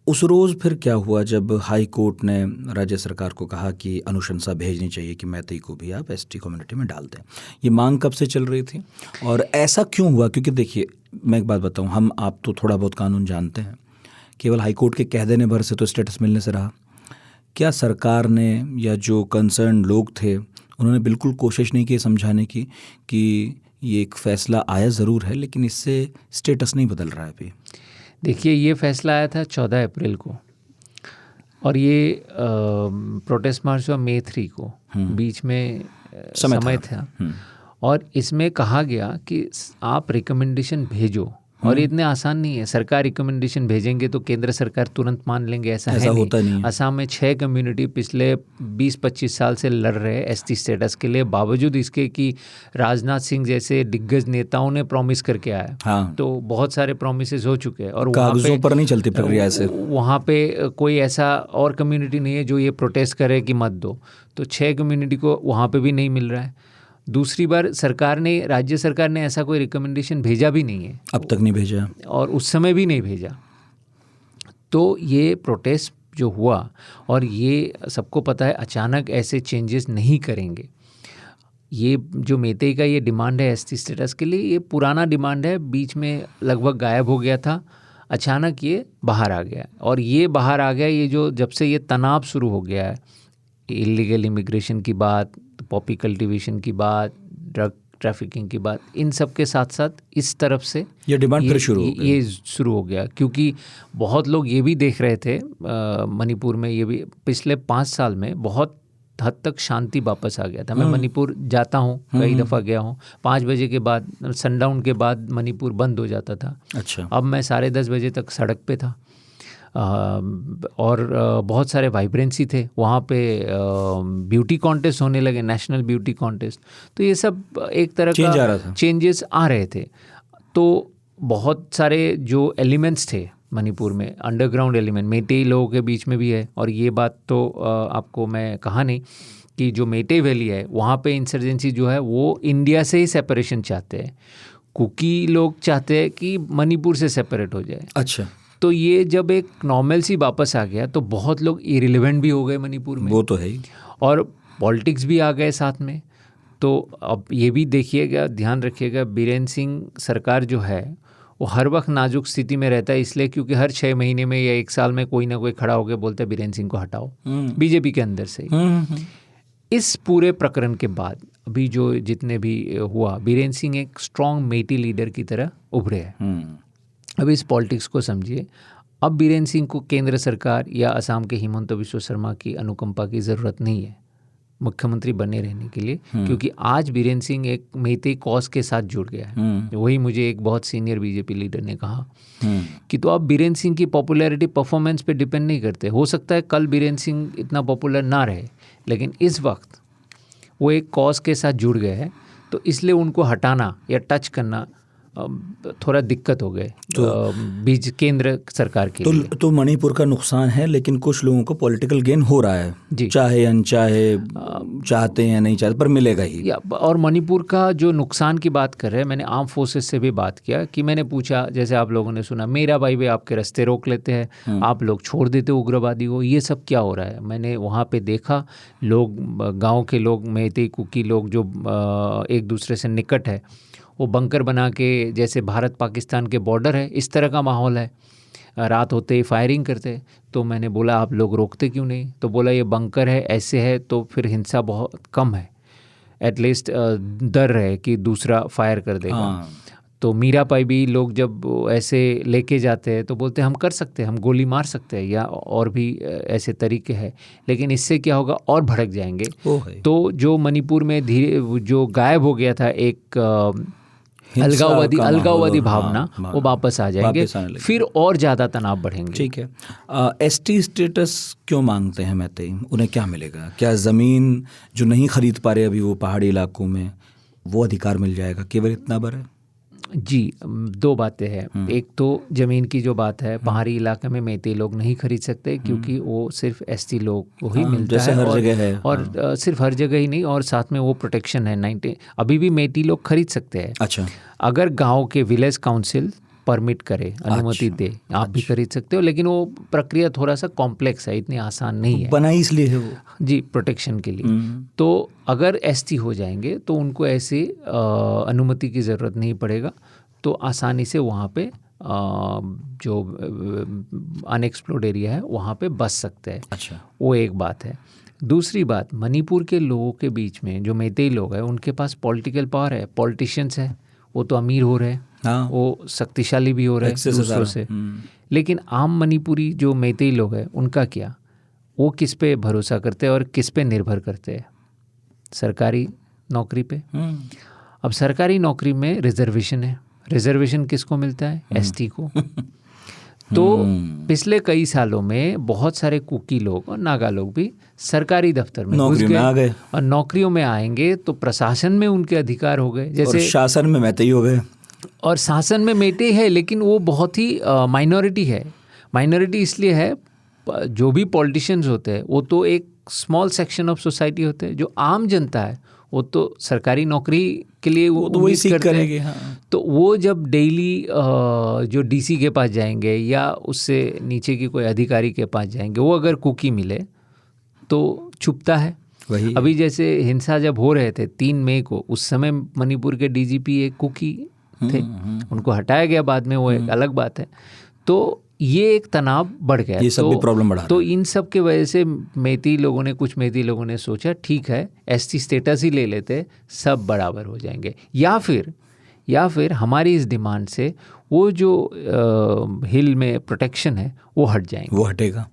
उस रोज़ फिर क्या हुआ जब हाई कोर्ट ने राज्य सरकार को कहा कि अनुशंसा भेजनी चाहिए कि मैतेई को भी आप एसटी कम्युनिटी में डाल दें? ये मांग कब से चल रही थी और ऐसा क्यों हुआ? क्योंकि देखिए, मैं एक बात बताऊं, हम आप तो थोड़ा बहुत कानून जानते हैं, केवल हाई कोर्ट के कह देने भर से तो स्टेटस मिलने से रहा। क्या सरकार ने या जो कंसर्न लोग थे उन्होंने बिल्कुल कोशिश नहीं की समझाने की कि ये एक फ़ैसला आया ज़रूर है लेकिन इससे स्टेटस नहीं बदल रहा है अभी? देखिए, ये फैसला आया था 14 अप्रैल को और ये प्रोटेस्ट मार्च हुआ मई 3 को, बीच में समय था। और इसमें कहा गया कि आप रिकमेंडेशन भेजो, और इतने आसान नहीं है। सरकार रिकमेंडेशन भेजेंगे तो केंद्र सरकार तुरंत मान लेंगे, ऐसा होता नहीं है। असम में 6 कम्युनिटी पिछले 20-25 साल से लड़ रहे हैं एसटी स्टेटस के लिए, बावजूद इसके कि राजनाथ सिंह जैसे दिग्गज नेताओं ने प्रॉमिस करके आया। हाँ। तो बहुत सारे प्रॉमिसेस हो चुके हैं और कागजों पर नहीं चलती प्रक्रिया से। वहाँ पे कोई ऐसा और कम्युनिटी नहीं है जो ये प्रोटेस्ट करे कि मत दो। तो 6 कम्युनिटी को वहाँ पे भी नहीं मिल रहा है। दूसरी बार राज्य सरकार ने ऐसा कोई रिकमेंडेशन भेजा भी नहीं है, अब तक नहीं भेजा और उस समय भी नहीं भेजा। तो ये प्रोटेस्ट जो हुआ, और ये सबको पता है अचानक ऐसे चेंजेस नहीं करेंगे। ये जो मैतेई का ये डिमांड है एसटी स्टेटस के लिए, ये पुराना डिमांड है, बीच में लगभग गायब हो गया था, अचानक ये बाहर आ गया। और ये बाहर आ गया, ये जो जब से ये तनाव शुरू हो गया है, इलीगल इमिग्रेशन की बात, पॉपी कल्टीवेशन की बात, ड्रग ट्रैफिकिंग की बात, इन सब के साथ साथ इस तरफ से ये डिमांड फिर शुरू हो गया। क्योंकि बहुत लोग ये भी देख रहे थे मणिपुर में, ये भी पिछले 5 साल में बहुत हद तक शांति वापस आ गया था। मैं मणिपुर जाता हूँ, कई दफ़ा गया हूँ, 5 बजे के बाद, सनडाउन के बाद मणिपुर बंद हो जाता था। अच्छा। अब मैं 10:30 बजे तक सड़क पे था, और बहुत सारे वाइब्रेंसी थे वहाँ पे। ब्यूटी कॉन्टेस्ट होने लगे, नेशनल ब्यूटी कॉन्टेस्ट। तो ये सब एक तरह का चेंजेस आ रहे थे। तो बहुत सारे जो एलिमेंट्स थे मणिपुर में, अंडरग्राउंड एलिमेंट मैतेई लोगों के बीच में भी है। और ये बात तो आपको मैं कहा नहीं कि जो मैतेई वैली है वहाँ पे इंसर्जेंसी जो है वो इंडिया से ही सेपरेशन चाहते हैं। कुकी लोग चाहते हैं कि मणिपुर से सेपरेट हो जाए। अच्छा। तो ये जब एक नॉर्मल सी वापस आ गया तो बहुत लोग इरिलेवेंट भी हो गए मणिपुर में, वो तो है ही, और पॉलिटिक्स भी आ गए साथ में। तो अब ये भी देखिएगा, ध्यान रखिएगा, बीरेन सिंह सरकार जो है वो हर वक्त नाजुक स्थिति में रहता है, इसलिए क्योंकि हर 6 महीने में या 1 साल में कोई ना कोई खड़ा होकर बोलता है बीरेन सिंह को हटाओ, बीजेपी के अंदर से। इस पूरे प्रकरण के बाद अभी जो जितने भी हुआ, बीरेन सिंह एक स्ट्रॉन्ग मेटी लीडर की तरह उभरे हैं। अब इस पॉलिटिक्स को समझिए। अब बीरेन सिंह को केंद्र सरकार या असम के हिमंत बिस्वा शर्मा की अनुकंपा की ज़रूरत नहीं है मुख्यमंत्री बने रहने के लिए, क्योंकि आज बीरेन सिंह एक मैतेई कॉज के साथ जुड़ गया है। वही मुझे एक बहुत सीनियर बीजेपी लीडर ने कहा कि तो अब बीरेन सिंह की पॉपुलैरिटी परफॉर्मेंस पे डिपेंड नहीं करते। हो सकता है कल बीरेन सिंह इतना पॉपुलर ना रहे, लेकिन इस वक्त वो एक कॉज के साथ जुड़ गए हैं, तो इसलिए उनको हटाना या टच करना थोड़ा दिक्कत हो गए बीच केंद्र सरकार के लिए। तो मणिपुर का नुकसान है, लेकिन कुछ लोगों को पॉलिटिकल गेन हो रहा है, चाहे अनचाहे, चाहते हैं नहीं चाहते, पर मिलेगा ही। और मणिपुर का जो नुकसान की बात कर रहे हैं, मैंने आर्म फोर्सेस से भी बात किया कि मैंने पूछा, जैसे आप लोगों ने सुना, मेरा भाई भी आपके रास्ते रोक लेते हैं, आप लोग छोड़ देते उग्रवादी को, ये सब क्या हो रहा है? मैंने वहाँ पे देखा, लोग, गाँव के लोग, मैतेई कुकी लोग जो एक दूसरे से निकट है, वो बंकर बना के, जैसे भारत पाकिस्तान के बॉर्डर है, इस तरह का माहौल है, रात होते ही फायरिंग करते। तो मैंने बोला आप लोग रोकते क्यों नहीं? तो बोला ये बंकर है, ऐसे है तो फिर हिंसा बहुत कम है, एटलीस्ट डर है कि दूसरा फायर कर देगा। तो मीरा पाई भी लोग जब ऐसे लेके जाते हैं तो बोलते हैं हम कर सकते हैं, हम गोली मार सकते हैं, या और भी ऐसे तरीके हैं, लेकिन इससे क्या होगा, और भड़क जाएंगे। तो जो मणिपुर में धीरे जो गायब हो गया था एक अलगाववादी भावना, वो वापस आ जाएंगे, फिर और ज़्यादा तनाव बढ़ेंगे। ठीक है। एसटी स्टेटस क्यों मांगते हैं मैतेई? उन्हें क्या मिलेगा? क्या ज़मीन जो नहीं खरीद पा रहे अभी वो पहाड़ी इलाकों में, वो अधिकार मिल जाएगा? केवल इतना बर है? जी, दो बातें हैं। एक तो ज़मीन की जो बात है, पहाड़ी इलाके में मेते लोग नहीं खरीद सकते क्योंकि वो सिर्फ एसटी लोग को ही मिलता जैसे है हर और, जगह है। और सिर्फ हर जगह ही नहीं, और साथ में वो प्रोटेक्शन है 90। अभी भी मेती लोग खरीद सकते हैं अच्छा, अगर गांव के विलेज काउंसिल परमिट करे, अनुमति दे, आप भी खरीद सकते हो। लेकिन वो प्रक्रिया थोड़ा सा कॉम्प्लेक्स है, इतनी आसान नहीं है। बनाई इसलिए है वो जी, प्रोटेक्शन के लिए। तो अगर एसटी हो जाएंगे तो उनको ऐसी अनुमति की ज़रूरत नहीं पड़ेगा, तो आसानी से वहाँ पे जो अनएक्सप्लोर्ड एरिया है वहाँ पे बस सकते हैं। अच्छा, वो एक बात है। दूसरी बात, मणिपुर के लोगों के बीच में जो मेतेई लोग हैं उनके पास पॉलिटिकल पावर है, पॉलिटिशियंस है, वो तो अमीर हो रहे हैं, हाँ, वो शक्तिशाली भी हो रहे हैं Access दूसरों है से। सारा। लेकिन आम मणिपुरी जो मेतेई लोग हैं उनका क्या, वो किस पे भरोसा करते हैं और किस पे निर्भर करते हैं? सरकारी नौकरी पे। अब सरकारी नौकरी में रिजर्वेशन है, रिजर्वेशन किसको मिलता है? एसटी को। तो पिछले कई सालों में बहुत सारे कुकी लोग और नागा लोग भी सरकारी दफ्तर में घुस नौकरी में आ गए और नौकरियों में आएंगे तो प्रशासन में उनके अधिकार हो गए। और जैसे शासन में मेते ही हो गए। और शासन में मेटे है, लेकिन वो बहुत ही माइनॉरिटी है। माइनॉरिटी इसलिए है, जो भी पॉलिटिशियंस होते हैं वो तो एक स्मॉल सेक्शन ऑफ सोसाइटी होते हैं, जो आम जनता है वो तो सरकारी नौकरी के लिए वो तो वही उम्मीद सीख करते करेंगे। हैं। हाँ। तो वो जब डेली जो डीसी के पास जाएंगे या उससे नीचे की कोई अधिकारी के पास जाएंगे, वो अगर कुकी मिले तो छुपता है। वही अभी जैसे हिंसा जब हो रहे थे 3 मई को, उस समय मणिपुर के डीजीपी एक कुकी थे, उनको हटाया गया बाद में, वो एक अलग बात है। तो ये एक तनाव बढ़ गया, ये सब भी प्रॉब्लम बढ़ा तो इन सब के वजह से मेती लोगों ने, कुछ मेती लोगों ने सोचा ठीक है एसटी स्टेटस ही ले लेते, सब बराबर हो जाएंगे, या फिर हमारी इस डिमांड से वो जो हिल में प्रोटेक्शन है वो हट जाएंगे। वो हटेगा,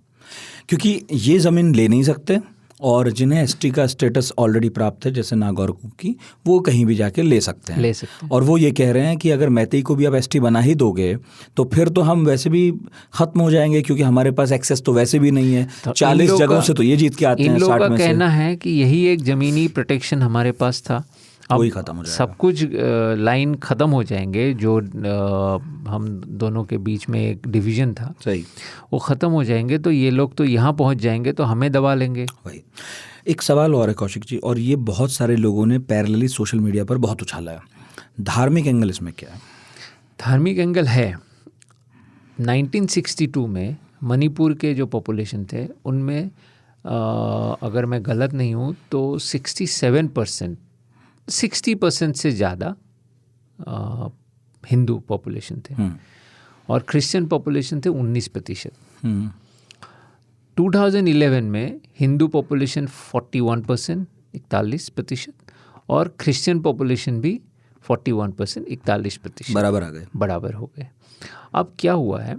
क्योंकि ये ज़मीन ले नहीं सकते और जिन्हें एसटी का स्टेटस ऑलरेडी प्राप्त है, जैसे नागा और कुकी, वो कहीं भी जाके ले सकते हैं। और वो ये कह रहे हैं कि अगर मैतेई को भी आप एसटी बना ही दोगे तो फिर तो हम वैसे भी ख़त्म हो जाएंगे, क्योंकि हमारे पास एक्सेस तो वैसे भी नहीं है। तो 40 जगहों से तो ये जीत के आते हैं, 60 में से। इन लोगों का कहना है कि यही एक ज़मीनी प्रोटेक्शन हमारे पास था, अब खत्म हो जाएगा। सब कुछ लाइन ख़त्म हो जाएंगे, जो हम दोनों के बीच में एक डिवीज़न था, सही, वो ख़त्म हो जाएंगे। तो ये लोग तो यहाँ पहुँच जाएंगे तो हमें दबा लेंगे। वही एक सवाल और है कौशिक जी, और ये बहुत सारे लोगों ने पैरेलली सोशल मीडिया पर बहुत उछाला है। धार्मिक एंगल इसमें क्या है? धार्मिक एंगल है, 1962 में मणिपुर के जो पॉपुलेशन थे उनमें अगर मैं गलत नहीं हूँ तो 60% से ज़्यादा हिंदू पॉपुलेशन थे और क्रिश्चियन पॉपुलेशन थे 19%। 2011 में हिंदू पॉपुलेशन 41%, 41%, और क्रिश्चियन पॉपुलेशन भी 41%, 41% बराबर हो गए। अब क्या हुआ है,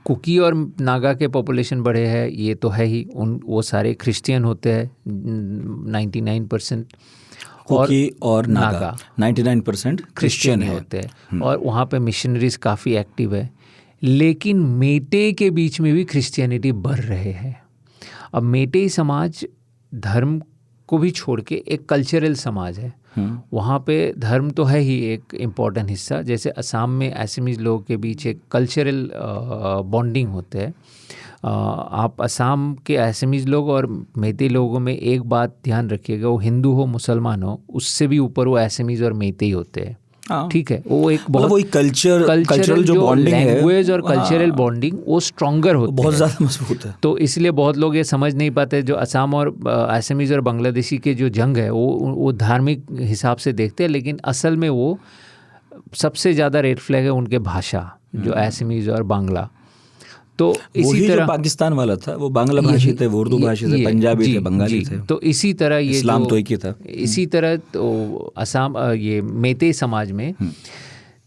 कुकी और नागा के पॉपुलेशन बढ़े हैं, ये तो है ही, वो सारे क्रिश्चियन होते हैं 99%, कुकी और नागा 99% क्रिश्चियन होते हैं, और वहाँ पे मिशनरीज काफ़ी एक्टिव है। लेकिन मेटे के बीच में भी क्रिश्चियनिटी बढ़ रहे हैं। अब मेटे समाज धर्म को भी छोड़ के एक कल्चरल समाज है, वहाँ पे धर्म तो है ही एक इम्पॉर्टेंट हिस्सा। जैसे असम में असमीज लोगों के बीच एक कल्चरल बॉन्डिंग होते हैं। आप असम के असमीज लोग और मेते लोगों में एक बात ध्यान रखिएगा, वो हिंदू हो मुसलमान हो, उससे भी ऊपर वो असमीज और मेते ही होते हैं। ठीक है, वो एक बहुत वही कल्चरल जो बॉन्डिंग है, लैंग्वेज और कल्चरल बॉन्डिंग वो स्ट्रॉन्गर होती है, बहुत ज़्यादा मजबूत है। तो इसलिए बहुत लोग ये समझ नहीं पाते, जो असम और असमीज और बांग्लादेशी के जो जंग है वो धार्मिक हिसाब से देखते हैं, लेकिन असल में वो सबसे ज़्यादा रेड फ्लैग है उनके भाषा, जो असमीज और बांग्ला। तो इसी तरह पाकिस्तान वाला था, वो बांग्ला भाषी थे, वो उर्दू भाषी थे, पंजाबी थे, बंगाली थे। तो इसी तरह ये इस्लाम तो एक ही था। इसी तरह तो असम ये मेते समाज में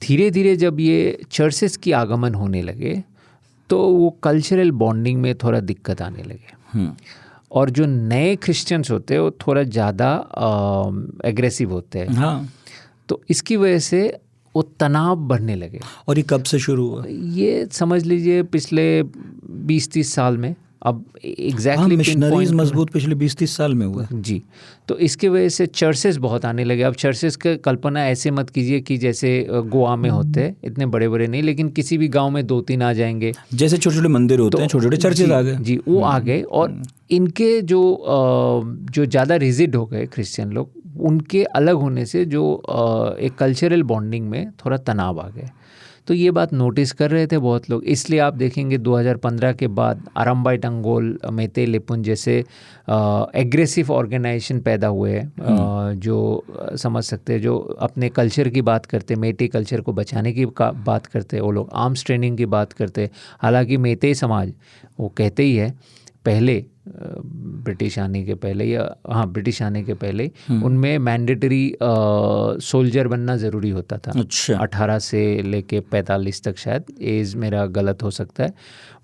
धीरे धीरे जब ये चर्चेस की आगमन होने लगे तो वो कल्चरल बॉन्डिंग में थोड़ा दिक्कत आने लगे, और जो नए क्रिश्चियंस होते हैं वो थोड़ा ज़्यादा एग्रेसिव होते हैं। हाँ, तो इसकी वजह से वो तनाव बढ़ने लगे। और ये कब से शुरू हुआ? ये समझ लीजिए पिछले 20-30 साल में अब एग्जैक्टली मिशनरीज मजबूत पिछले 20-30 साल में हुआ जी। तो इसके वजह से चर्चेस बहुत आने लगे। अब चर्चेस का कल्पना ऐसे मत कीजिए कि जैसे गोवा में होते हैं, इतने बड़े बड़े नहीं, लेकिन किसी भी गांव में 2-3 आ जाएंगे। जैसे छोटे छोटे मंदिर होते हैं, छोटे छोटे चर्चेज आ गए जी, वो आ गए। और इनके जो ज़्यादा रिजिड हो गए क्रिश्चियन लोग, उनके अलग होने से जो एक कल्चरल बॉन्डिंग में थोड़ा तनाव आ गया। तो ये बात नोटिस कर रहे थे बहुत लोग। इसलिए आप देखेंगे 2015 के बाद आरंबाई टंगोल, मेते लेपुन जैसे एग्रेसिव ऑर्गेनाइजेशन पैदा हुए हैं, जो समझ सकते हैं, जो अपने कल्चर की बात करते, मेते कल्चर को बचाने की बात करते, वो लोग आर्म्स ट्रेनिंग की बात करते। हालांकि मेते समाज वो कहते ही है, पहले ब्रिटिश आने के पहले ब्रिटिश आने के पहले उनमें मैंडेटरी सोल्जर बनना ज़रूरी होता था। अच्छा। 18 से लेके 45 तक, शायद एज मेरा गलत हो सकता है,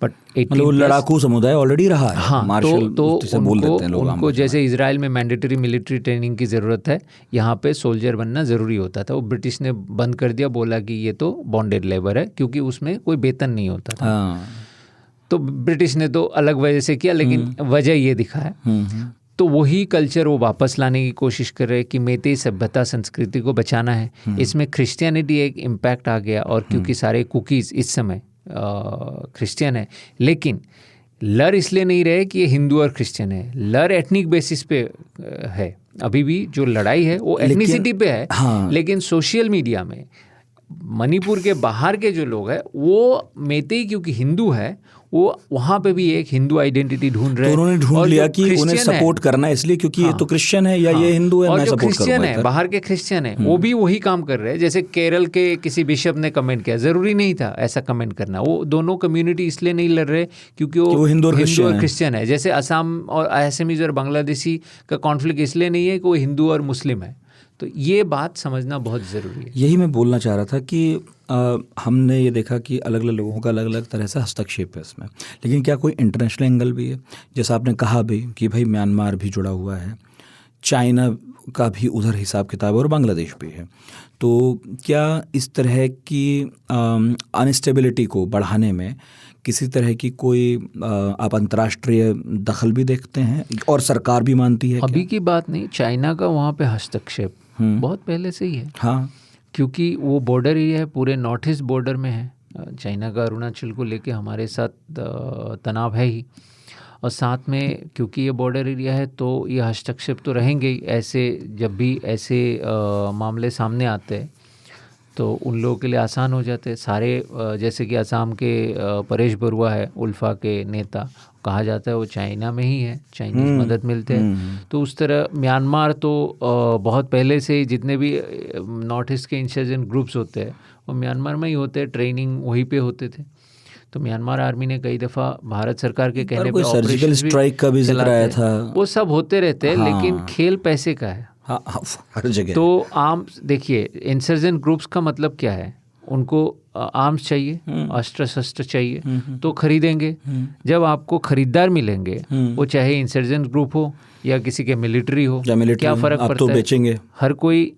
बट मतलब लड़ाकू समुदाय ऑलरेडी रहा है। हाँ, मार्शल तो बोल देते हैं लोग। उनको जैसे इजराइल में मैंडेटरी मिलिट्री ट्रेनिंग की ज़रूरत है, यहाँ पे सोल्जर बनना ज़रूरी होता था। वो ब्रिटिश ने बंद कर दिया, बोला कि ये तो बॉन्डेड लेबर है, क्योंकि उसमें कोई वेतन नहीं होता था। हाँ। तो ब्रिटिश ने तो अलग वजह से किया, लेकिन वजह ये दिखा है। तो वही कल्चर वो वापस लाने की कोशिश कर रहे हैं कि मेते सभ्यता संस्कृति को बचाना है। इसमें क्रिश्चियनिटी एक इम्पैक्ट आ गया, और क्योंकि सारे कुकीज़ इस समय क्रिश्चियन है, लेकिन लड़ इसलिए नहीं रहे कि ये हिंदू और क्रिश्चियन है, लड़ एथनिक बेसिस पे है। अभी भी जो लड़ाई है वो एथनिसिटी पे है। हाँ। लेकिन सोशल मीडिया में मणिपुर के बाहर के जो लोग हैं, वो मेते क्योंकि हिंदू है, वो वहाँ पे भी एक हिंदू आइडेंटिटी ढूंढ रहे हैं। तो उन्होंने ढूंढ लिया कि उन्हें सपोर्ट करना है, इसलिए क्योंकि ये तो क्रिश्चियन है या ये हिंदू है, मैं सपोर्ट करूंगा। क्रिश्चियन है, बाहर के क्रिश्चियन है, वो भी वही काम कर रहे हैं। जैसे केरल के किसी बिशप ने कमेंट किया, ज़रूरी नहीं था ऐसा कमेंट करना। वो दोनों कम्युनिटी इसलिए नहीं लड़ रहे क्योंकि वो हिंदू और क्रिश्चियन है। जैसे असम और असमीज और बांग्लादेशी का कॉन्फ्लिक्ट इसलिए नहीं है कि वो हिंदू और मुस्लिम है। तो ये बात समझना बहुत ज़रूरी है। यही मैं बोलना चाह रहा था कि हमने ये देखा कि अलग अलग लोगों का अलग अलग तरह से हस्तक्षेप है इसमें, लेकिन क्या कोई इंटरनेशनल एंगल भी है? जैसा आपने कहा भी कि भाई म्यांमार भी जुड़ा हुआ है, चाइना का भी उधर हिसाब किताब है, और बांग्लादेश भी है। तो क्या इस तरह की अनस्टेबिलिटी को बढ़ाने में किसी तरह की कोई आप अंतर्राष्ट्रीय दखल भी देखते हैं, और सरकार भी मानती है? अभी की बात नहीं, चाइना का वहाँ पे हस्तक्षेप बहुत पहले से ही है। हाँ, क्योंकि वो बॉर्डर एरिया है, पूरे नॉर्थ ईस्ट बॉर्डर में है। चाइना का अरुणाचल को लेके हमारे साथ तनाव है ही, और साथ में क्योंकि ये बॉर्डर एरिया है तो ये हस्तक्षेप तो रहेंगे ही। ऐसे जब भी ऐसे मामले सामने आते हैं तो उन लोगों के लिए आसान हो जाते हैं सारे। जैसे कि असम के परेश बरुआ है, उल्फा के नेता, कहा जाता है वो चाइना में ही है, चाइनीज़ मदद मिलते हैं। तो उस तरह म्यांमार तो बहुत पहले से ही जितने भी नॉर्थ ईस्ट के इंसर्जेंट ग्रुप्स होते हैं वो म्यांमार में ही होते हैं, ट्रेनिंग वहीं पे होते थे। तो म्यांमार आर्मी ने कई दफ़ा भारत सरकार के कहने पे सर्जिकल स्ट्राइक का भी जिक्र आया था। वो सब होते रहते हैं, लेकिन खेल पैसे का है। हाँ, हर जगह। तो आर्म्स देखिए, इंसर्जेंट ग्रुप्स का मतलब क्या है? उनको आर्म्स चाहिए, अस्त्र शस्त्र चाहिए, तो खरीदेंगे। जब आपको खरीदार मिलेंगे, वो चाहे इंसर्जेंट ग्रुप हो या किसी के मिलिट्री हो, क्या फ़र्क पड़ता तो है? बेचेंगे। हर कोई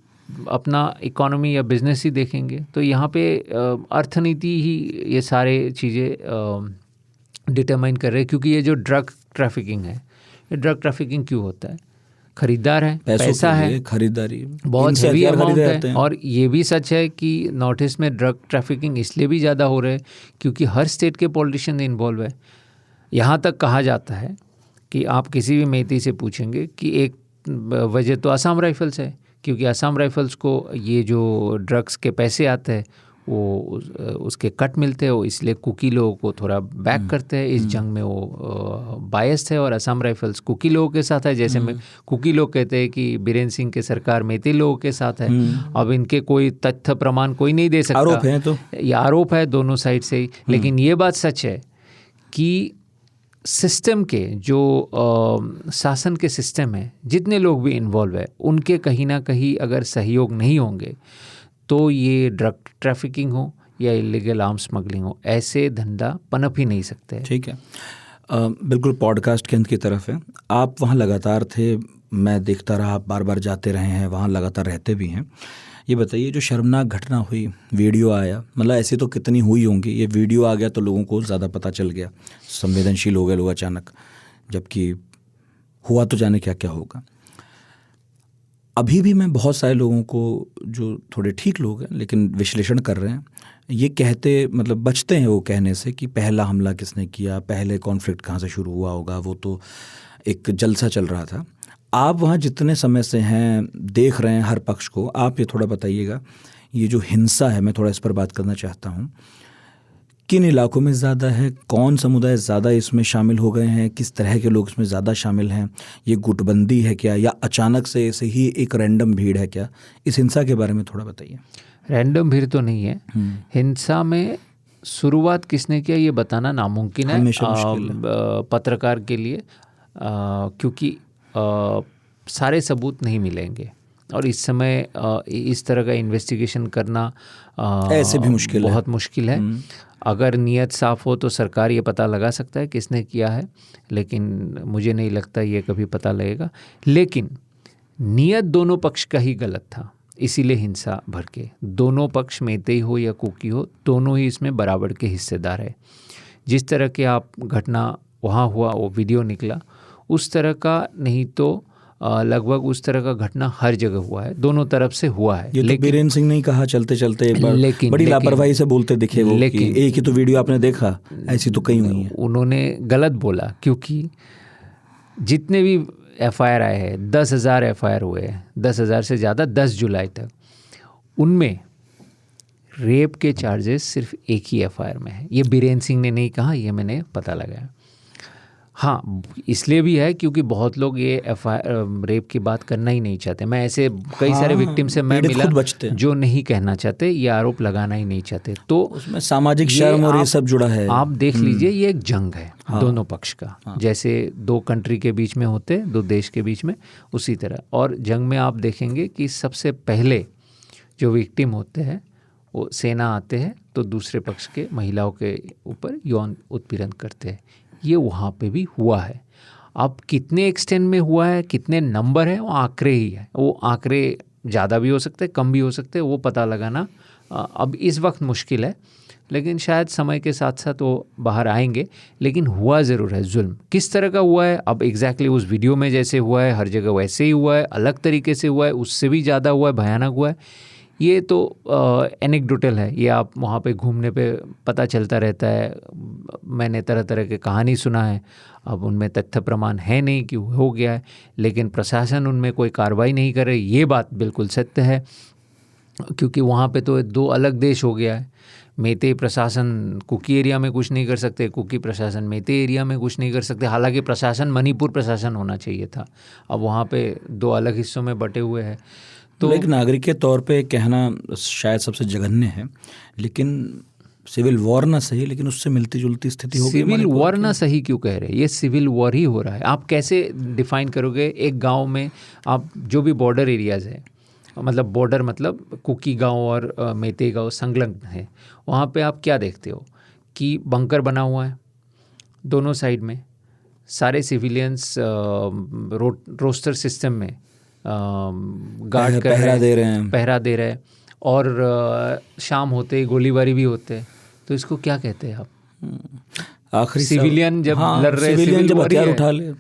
अपना इकोनॉमी या बिजनेस ही देखेंगे। तो यहाँ पे अर्थनीति ही ये सारे चीज़ें डिटरमाइन कर रहे हैं। क्योंकि ये जो ड्रग ट्रैफिकिंग है, ये ड्रग ट्रैफिकिंग क्यों होता है? खरीदार है, पैसा है, खरीदारी बहुत हेवी अमाउंट है। और ये भी सच है कि नॉर्थ ईस्ट में ड्रग ट्रैफिकिंग इसलिए भी ज़्यादा हो रहा है क्योंकि हर स्टेट के पॉलिटिशियन इन्वॉल्व है। यहाँ तक कहा जाता है कि आप किसी भी मेती से पूछेंगे कि एक वजह तो असम राइफल्स है, क्योंकि असम राइफल्स को ये जो ड्रग्स के पैसे आते हैं वो उसके कट मिलते हैं, वो इसलिए कुकी लोगों को थोड़ा बैक करते हैं इस जंग में। वो बायस्ड है और असम राइफल्स कुकी लोगों के साथ है। जैसे में कुकी लोग कहते हैं कि बीरेन सिंह के सरकार मेती लोगों के साथ है। अब इनके कोई तथ्य प्रमाण कोई नहीं दे सकता, आरोप है, तो ये आरोप है दोनों साइड से ही। लेकिन ये बात सच है कि सिस्टम के जो शासन के सिस्टम है, जितने लोग भी इन्वॉल्व है, उनके कहीं ना कहीं अगर सहयोग नहीं होंगे तो ये ड्रग ट्रैफिकिंग हो या इलीगल आर्म्स स्मगलिंग हो, ऐसे धंधा पनप ही नहीं सकते। ठीक है, बिल्कुल पॉडकास्ट के अंत की तरफ है। आप वहाँ लगातार थे, मैं देखता रहा, आप बार बार जाते रहे हैं, वहाँ लगातार रहते भी हैं। ये बताइए, जो शर्मनाक घटना हुई, वीडियो आया, मतलब ऐसी तो कितनी हुई होंगी, ये वीडियो आ गया तो लोगों को ज़्यादा पता चल गया, संवेदनशील हो गए लोग अचानक, जबकि हुआ तो जाने क्या क्या होगा। अभी भी मैं बहुत सारे लोगों को, जो थोड़े ठीक लोग हैं लेकिन विश्लेषण कर रहे हैं, ये कहते, मतलब बचते हैं वो कहने से कि पहला हमला किसने किया, पहले कॉन्फ्लिक्ट कहाँ से शुरू हुआ होगा, वो तो एक जलसा चल रहा था। आप वहाँ जितने समय से हैं, देख रहे हैं हर पक्ष को, आप ये थोड़ा बताइएगा, ये जो हिंसा है, मैं थोड़ा इस पर बात करना चाहता हूँ, किन इलाकों में ज़्यादा है, कौन समुदाय ज़्यादा इसमें शामिल हो गए हैं, किस तरह के लोग इसमें ज़्यादा शामिल हैं, ये गुटबंदी है क्या, या अचानक से ऐसे ही एक रैंडम भीड़ है क्या? इस हिंसा के बारे में थोड़ा बताइए। रैंडम भीड़ तो नहीं है। हिंसा में शुरुआत किसने किया ये बताना नामुमकिन है पत्रकार के लिए, क्योंकि सारे सबूत नहीं मिलेंगे और इस समय इस तरह का इन्वेस्टिगेशन करना ऐसे भी मुश्किल है, बहुत मुश्किल है। अगर नीयत साफ़ हो तो सरकार ये पता लगा सकता है किसने किया है, लेकिन मुझे नहीं लगता ये कभी पता लगेगा। लेकिन नीयत दोनों पक्ष का ही गलत था, इसीलिए हिंसा भड़के। दोनों पक्ष मेतई हो या कुकी हो, दोनों ही इसमें बराबर के हिस्सेदार है। जिस तरह के आप घटना वहाँ हुआ, वो वीडियो निकला, उस तरह का नहीं तो लगभग उस तरह का घटना हर जगह हुआ है, दोनों तरफ से हुआ है। ये तो बीरेन सिंह ने कहा चलते चलते एक बार, बड़ी लापरवाही से बोलते दिखे वो, लेकिन एक ही तो वीडियो आपने देखा, ऐसी तो कई हुई है। उन्होंने गलत बोला, क्योंकि जितने भी FIR आए हैं, 10,000 FIR हुए हैं, 10,000 से ज़्यादा 10 जुलाई तक, उनमें रेप के चार्जेस सिर्फ एक ही FIR में है। ये बीरेन सिंह ने नहीं कहा, ये मैंने पता लगाया। हाँ, इसलिए भी है क्योंकि बहुत लोग ये रेप की बात करना ही नहीं चाहते। मैं ऐसे कई सारे विक्टिम से मैं मिला जो नहीं कहना चाहते, ये आरोप लगाना ही नहीं चाहते। तो उसमें सामाजिक शर्म और ये सब जुड़ा है। आप देख लीजिए, ये एक जंग है दोनों पक्ष का, जैसे दो कंट्री के बीच में होते, दो देश के बीच में, उसी तरह। और जंग में आप देखेंगे कि सबसे पहले जो विक्टिम होते हैं वो सेना आते हैं, तो दूसरे पक्ष के महिलाओं के ऊपर यौन उत्पीड़न करते हैं। ये वहाँ पे भी हुआ है। अब कितने एक्सटेंट में हुआ है, कितने नंबर है, वो आंकड़े ही है। वो आंकड़े ज़्यादा भी हो सकते हैं, कम भी हो सकते हैं, वो पता लगाना अब इस वक्त मुश्किल है, लेकिन शायद समय के साथ साथ वो बाहर आएंगे। लेकिन हुआ ज़रूर है जुल्म। किस तरह का हुआ है, अब एग्जैक्टली उस वीडियो में जैसे हुआ है, हर जगह वैसे ही हुआ है, अलग तरीके से हुआ है, उससे भी ज़्यादा हुआ है, भयानक हुआ है, ये तो एनेक्डोटल है। ये आप वहाँ पे घूमने पे पता चलता रहता है। मैंने तरह तरह के कहानी सुना है, अब उनमें तथ्य प्रमाण है नहीं कि हो गया है, लेकिन प्रशासन उनमें कोई कार्रवाई नहीं कर रही, ये बात बिल्कुल सत्य है। क्योंकि वहाँ पे तो दो अलग देश हो गया है। मेते प्रशासन कुकी एरिया में कुछ नहीं कर सकते, कुकी प्रशासन मेते एरिया में कुछ नहीं कर सकते। हालांकि प्रशासन मणिपुर प्रशासन होना चाहिए था, अब वहाँ पे दो अलग हिस्सों में बटे हुए हैं। तो एक नागरिक के तौर पे कहना शायद सबसे जघन्य है, लेकिन सिविल वॉर ना सही, लेकिन उससे मिलती जुलती स्थिति होगी। सिविल वॉर ना सही क्यों कह रहे हैं? ये सिविल वॉर ही हो रहा है। आप कैसे डिफाइन करोगे? एक गांव में आप जो भी बॉर्डर एरियाज़ है, मतलब बॉर्डर मतलब कुकी गांव और मेते गांव संलग्न है, वहाँ पे आप क्या देखते हो कि बंकर बना हुआ है दोनों साइड में, सारे सिविलियंस रोस्टर सिस्टम में गार्ड कर पहरा दे रहे हैं, और शाम होते ही गोलीबारी भी होते हैं। तो इसको क्या कहते हैं आप? आखिरी सिविलियन जब लड़ रहे, सिविलियन जब हथियार उठा ले,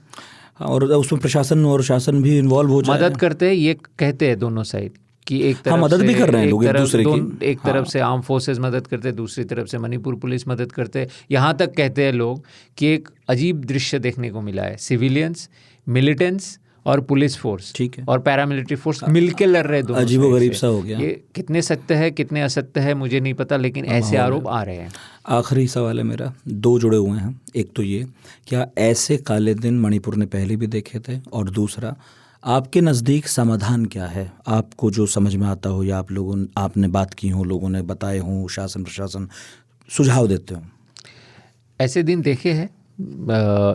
और उसमें प्रशासन और शासन भी इन्वॉल्व हो जाए, मदद करते हैं, ये कहते हैं दोनों साइड कि एक तरफ मदद भी कर रहे हैं लोग एक दूसरे की। एक तरफ से आर्म फोर्सेस मदद करते हैं, दूसरी तरफ से मणिपुर पुलिस मदद करते हैं। यहाँ तक कहते हैं लोग कि एक अजीब दृश्य देखने को मिला है, सिविलियंस, मिलिटेंट्स और पुलिस फोर्स, ठीक है, और पैरामिलिट्री फोर्स मिलके लड़ रहे दोनों। अजीबोगरीब सा हो गया। ये कितने सत्य है कितने असत्य है मुझे नहीं पता, लेकिन ऐसे आरोप आ रहे हैं। आखिरी सवाल है मेरा, दो जुड़े हुए हैं। एक तो ये, क्या ऐसे काले दिन मणिपुर ने पहले भी देखे थे? और दूसरा, आपके नज़दीक समाधान क्या है? आपको जो समझ में आता हो, या आपने बात की हो, लोगों ने बताए हों, शासन प्रशासन सुझाव देते हो? ऐसे दिन देखे हैं,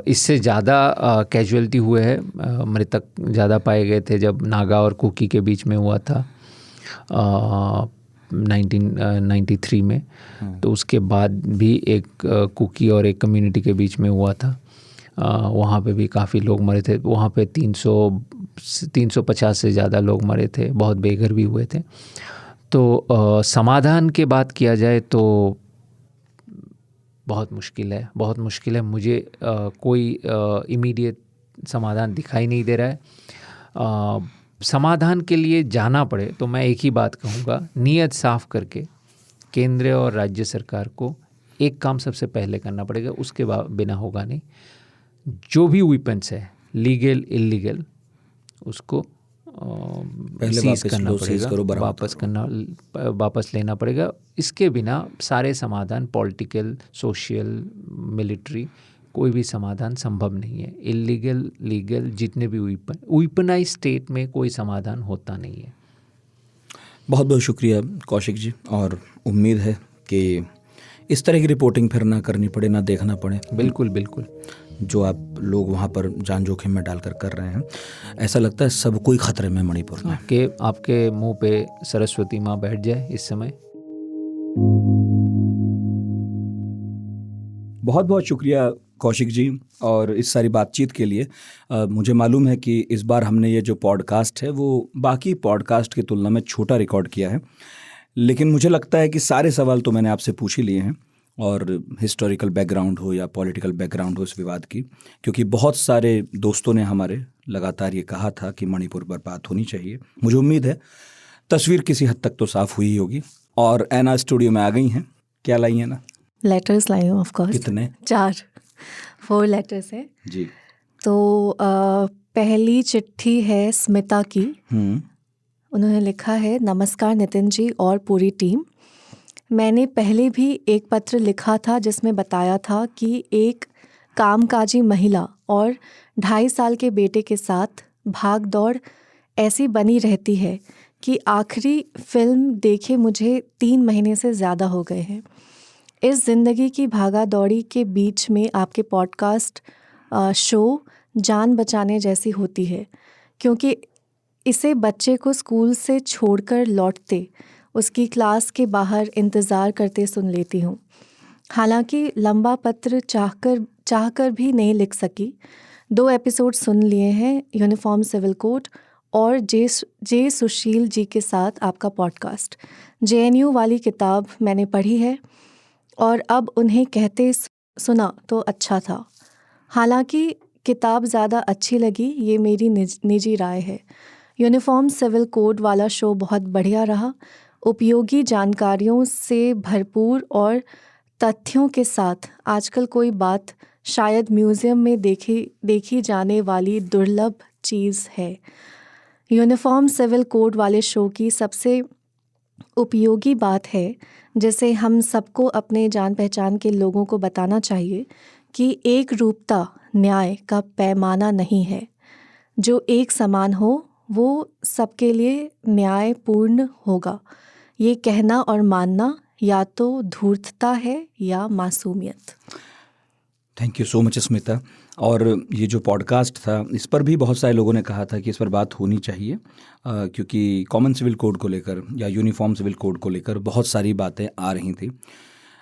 इससे ज़्यादा कैजुअलिटी हुए हैं, मृतक ज़्यादा पाए गए थे जब नागा और कुकी के बीच में हुआ था 1993 में। तो उसके बाद भी एक कुकी और एक कम्युनिटी के बीच में हुआ था, वहाँ पे भी काफ़ी लोग मरे थे। वहाँ पे 350 से ज़्यादा लोग मरे थे, बहुत बेघर भी हुए थे। तो समाधान की बात किया जाए तो बहुत मुश्किल है। मुझे कोई इमीडिएट समाधान दिखाई नहीं दे रहा है। समाधान के लिए जाना पड़े तो मैं एक ही बात कहूँगा, नीयत साफ करके केंद्र और राज्य सरकार को एक काम सबसे पहले करना पड़ेगा, उसके बिना होगा नहीं। जो भी वेपन्स है लीगल इलीगल उसको सीज करना पड़ेगा, वापस लेना पड़ेगा। इसके बिना सारे समाधान पॉलिटिकल, सोशल, मिलिट्री, कोई भी समाधान संभव नहीं है। इलीगल लीगल जितने भी वेपनाइज स्टेट में कोई समाधान होता नहीं है। बहुत बहुत शुक्रिया कौशिक जी, और उम्मीद है कि इस तरह की रिपोर्टिंग फिर ना करनी पड़े, ना देखना पड़े। बिल्कुल बिल्कुल। जो आप लोग वहाँ पर जान जोखिम में डालकर कर रहे हैं, ऐसा लगता है सब कोई खतरे में मणिपुर में। आपके मुंह पे सरस्वती माँ बैठ जाए इस समय। बहुत बहुत शुक्रिया कौशिक जी और इस सारी बातचीत के लिए। मुझे मालूम है कि इस बार हमने ये जो पॉडकास्ट है वो बाकी पॉडकास्ट की तुलना में छोटा रिकॉर्ड किया है, लेकिन मुझे लगता है कि सारे सवाल तो मैंने आपसे पूछ ही लिए हैं, और हिस्टोरिकल बैकग्राउंड हो या पॉलिटिकल बैकग्राउंड हो इस विवाद की, क्योंकि बहुत सारे दोस्तों ने हमारे लगातार ये कहा था कि मणिपुर पर बात होनी चाहिए। मुझे उम्मीद है तस्वीर किसी हद तक तो साफ हुई होगी। और ऐना स्टूडियो में आ गई हैं। क्या लाई हैं ना? लेटर्स लाई हूँ ऑफ कोर्स। कितने? 4 लेटर्स है जी। तो पहली चिट्ठी है स्मिता की। उन्होंने लिखा है, नमस्कार नितिन जी और पूरी टीम। मैंने पहले भी एक पत्र लिखा था जिसमें बताया था कि एक कामकाजी महिला और 2.5 साल के बेटे के साथ भाग दौड़ ऐसी बनी रहती है कि आखिरी फिल्म देखे मुझे 3 महीने से ज़्यादा हो गए हैं। इस ज़िंदगी की भागा दौड़ी के बीच में आपके पॉडकास्ट शो जान बचाने जैसी होती है, क्योंकि इसे बच्चे को स्कूल से छोड़कर लौटते उसकी क्लास के बाहर इंतज़ार करते सुन लेती हूँ। हालांकि लंबा पत्र चाहकर भी नहीं लिख सकी। 2 एपिसोड सुन लिए हैं, यूनिफॉर्म सिविल कोड और जे सुशील जी के साथ आपका पॉडकास्ट। JNU वाली किताब मैंने पढ़ी है और अब उन्हें कहते सुना तो अच्छा था। हालांकि किताब ज़्यादा अच्छी लगी, ये मेरी निजी राय है। यूनिफॉर्म सिविल कोड वाला शो बहुत बढ़िया रहा, उपयोगी जानकारियों से भरपूर और तथ्यों के साथ। आजकल कोई बात शायद म्यूज़ियम में देखी जाने वाली दुर्लभ चीज़ है। यूनिफॉर्म सिविल कोड वाले शो की सबसे उपयोगी बात है, जिसे हम सबको अपने जान पहचान के लोगों को बताना चाहिए, कि एक रूपता न्याय का पैमाना नहीं है। जो एक समान हो वो सबके लिए न्यायपूर्ण होगा। ये कहना और मानना या तो धूर्तता है या मासूमियत। Thank you so much Smita. और ये जो पॉडकास्ट था इस पर भी बहुत सारे लोगों ने कहा था कि इस पर बात होनी चाहिए, क्योंकि कॉमन सिविल कोड को लेकर या यूनिफॉर्म सिविल कोड को लेकर बहुत सारी बातें आ रही थी।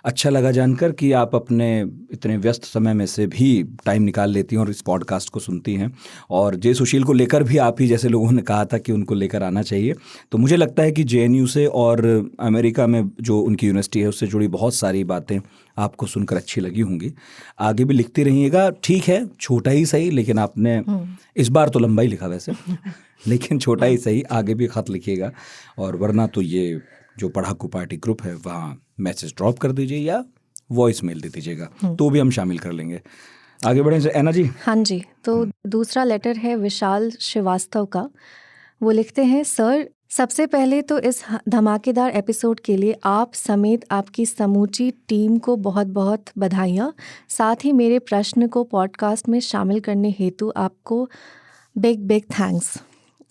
अच्छा लगा जानकर कि आप अपने इतने व्यस्त समय में से भी टाइम निकाल लेती हैं और इस पॉडकास्ट को सुनती हैं। और जे सुशील को लेकर भी आप ही जैसे लोगों ने कहा था कि उनको लेकर आना चाहिए। तो मुझे लगता है कि JNU से और अमेरिका में जो उनकी यूनिवर्सिटी है उससे जुड़ी बहुत सारी बातें आपको सुनकर अच्छी लगी होंगी। आगे भी लिखती रहिएगा। ठीक है, छोटा ही सही, लेकिन आपने इस बार तो लंबा ही लिखा वैसे लेकिन छोटा ही सही, आगे भी ख़त लिखिएगा। और वरना तो ये जो पढ़ाकू पार्टी ग्रुप है वहाँ मैसेज ड्रॉप कर दीजिए या वॉइस मेल दे दीजिएगा, तो भी हम शामिल कर लेंगे। आगे बढ़ें ऐना जी। हाँ जी, तो दूसरा लेटर है विशाल श्रीवास्तव का। वो लिखते हैं, सर सबसे पहले तो इस धमाकेदार एपिसोड के लिए आप समेत आपकी समूची टीम को बहुत बहुत बधाइयाँ। साथ ही मेरे प्रश्न को पॉडकास्ट में शामिल करने हेतु आपको बिग थैंक्स।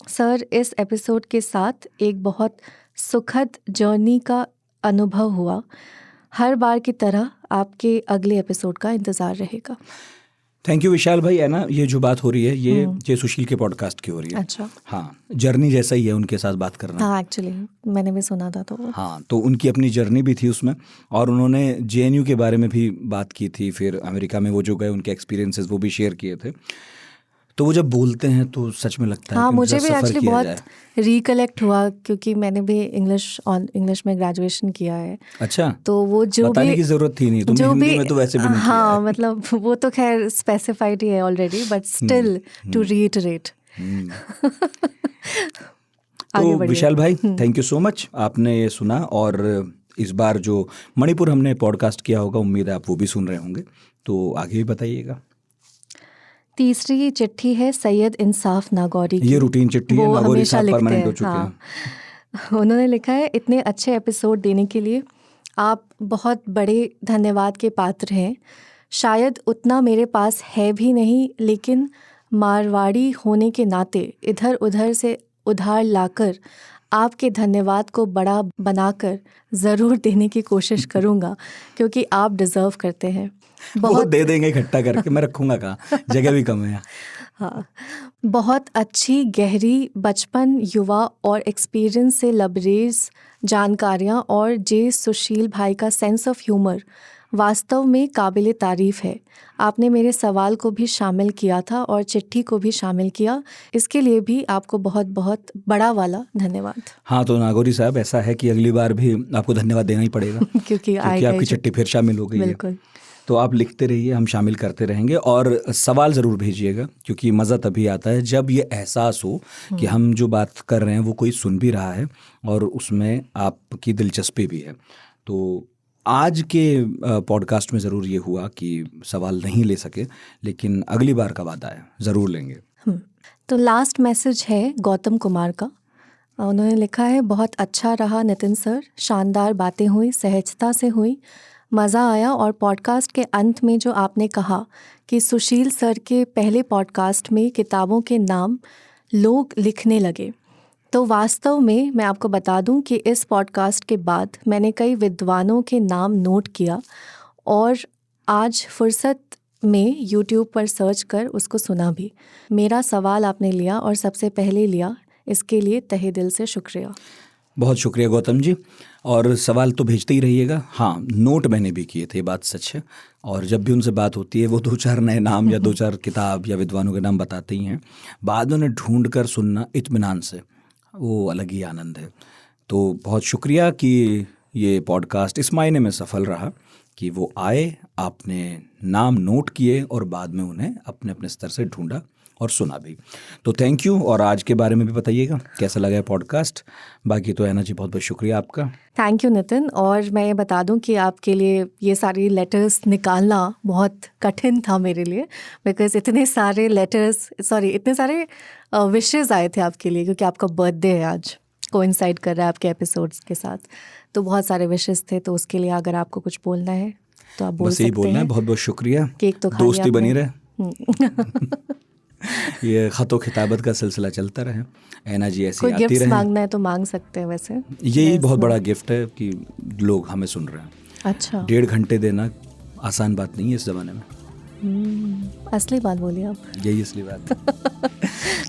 सर, इस एपिसोड के साथ एक बहुत सुखद जर्नी का अनुभव हुआ। हर बार की तरह आपके अगले एपिसोड का इंतज़ार रहेगा। थैंक यू विशाल भाई। है ना, ये जो बात हो रही है ये जे सुशील के पॉडकास्ट की हो रही है। अच्छा। हाँ, जर्नी जैसा ही है उनके साथ बात करना। हाँ, एक्चुअली मैंने भी सुना था। तो हाँ, तो उनकी अपनी जर्नी भी थी उसमें, और उन्होंने JNU के बारे में भी बात की थी। फिर अमेरिका में वो जो गए उनके एक्सपीरियंसेस वो भी शेयर किए थे। तो वो जब बोलते हैं तो सच में लगता है हाँ, कि मुझे भी सफ़र एक्चुअली किया बहुत जाए। रिकलेक्ट हुआ क्योंकि मैंने भी इंग्लिश में ग्रेजुएशन किया है। अच्छा, तो वो जो बताने भी की ज़रूरत थी नहीं, तुमने हिंदी में तो वैसे भी नहीं किया हाँ है। मतलब वो तो खैर स्पेसिफाइड ही है already, but still to reiterate. तो विशाल भाई, थैंक यू सो मच, आपने ये सुना। और इस बार जो मणिपुर हमने पॉडकास्ट किया होगा, उम्मीद है आप वो भी सुन रहे होंगे, तो आगे भी बताइएगा। तीसरी चिट्ठी है सैयद इंसाफ नागौरी की। ये रूटीन चिट्ठी है, वो नागौरी हमेशा साहब लिखते परमानेंट हैं, हो चुके हैं। हाँ। उन्होंने लिखा है, इतने अच्छे एपिसोड देने के लिए आप बहुत बड़े धन्यवाद के पात्र हैं। शायद उतना मेरे पास है भी नहीं, लेकिन मारवाड़ी होने के नाते इधर उधर से उधार लाकर आपके धन्यवाद को बड़ा बनाकर ज़रूर देने की कोशिश करूँगा, क्योंकि आप डिज़र्व करते हैं। बहुत दे देंगे इकट्ठा करके, मैं रखूँगा कहाँ, जगह भी कम है। हाँ, बहुत अच्छी गहरी बचपन, युवा और एक्सपीरियंस से लबरेज जानकारियाँ और जे सुशील भाई का सेंस ऑफ ह्यूमर वास्तव में काबिले तारीफ़ है। आपने मेरे सवाल को भी शामिल किया था और चिट्ठी को भी शामिल किया, इसके लिए भी आपको बहुत बहुत बड़ा वाला धन्यवाद। हाँ, तो नागौरी साहब, ऐसा है कि अगली बार भी आपको धन्यवाद देना ही पड़ेगा क्योंकि आपकी चिट्ठी फिर शामिल हो गई है। बिल्कुल। तो आप लिखते रहिए, हम शामिल करते रहेंगे, और सवाल ज़रूर भेजिएगा, क्योंकि मज़ा तभी आता है जब ये एहसास हो कि हम जो बात कर रहे हैं वो कोई सुन भी रहा है और उसमें आपकी दिलचस्पी भी है। तो आज के पॉडकास्ट में ज़रूर ये हुआ कि सवाल नहीं ले सके, लेकिन अगली बार का वादा है, ज़रूर लेंगे। तो लास्ट मैसेज है गौतम कुमार का। उन्होंने लिखा है, बहुत अच्छा रहा नितिन सर, शानदार बातें हुई, सहजता से हुई, मज़ा आया। और पॉडकास्ट के अंत में जो आपने कहा कि सुशील सर के पहले पॉडकास्ट में किताबों के नाम लोग लिखने लगे, तो वास्तव में मैं आपको बता दूं कि इस पॉडकास्ट के बाद मैंने कई विद्वानों के नाम नोट किया और आज फुर्सत में यूट्यूब पर सर्च कर उसको सुना भी। मेरा सवाल आपने लिया और सबसे पहले लिया, इसके लिए तहे दिल से शुक्रिया। बहुत शुक्रिया गौतम जी, और सवाल तो भेजते ही रहिएगा। हाँ, नोट मैंने भी किए थे, ये बात सच है, और जब भी उनसे बात होती है वो 2-4 नए नाम या 2-4 किताब या विद्वानों के नाम बताते ही हैं। बाद में उन्हें ढूंढ कर सुनना इत्मीनान से, वो अलग ही आनंद है। तो बहुत शुक्रिया कि ये पॉडकास्ट इस मायने में सफल रहा कि वो आए, आपने नाम नोट किए और बाद में उन्हें अपने अपने स्तर से ढूंढा और सुना भी। तो थैंक यू, और आज के बारे में भी बताइएगा कैसा लगा है पॉडकास्ट। बाकी तो ऐना जी, बहुत बहुत शुक्रिया आपका। Thank you Nitin. और मैं ये बता दूं कि आपके लिए ये सारी लेटर्स निकालना बहुत कठिन था मेरे लिए, बिकॉज इतने सारे विशेज़ आए थे आपके लिए, क्योंकि आपका बर्थडे है आज, कोइंसाइड कर रहा है आपके एपिसोड्स के साथ, तो बहुत सारे विशेज़ थे। तो उसके लिए अगर आपको कुछ बोलना है तो आप बोल सकते हैं। बस यही बोलना है, बहुत बहुत शुक्रिया। केक तो खा लिया दोस्ती बनी आपने। रहे, ये खतो खिताबत का सिलसिला चलता रहे, ऐना जी ऐसी कोई आती गिफ्ट रहे। मांगना है तो मांग सकते हैं। वैसे यही बहुत बड़ा गिफ्ट है कि लोग हमें सुन रहे हैं। अच्छा, 1.5 घंटे देना आसान बात नहीं है इस ज़माने में। असली बात बोलिए आप। यही असली बात है।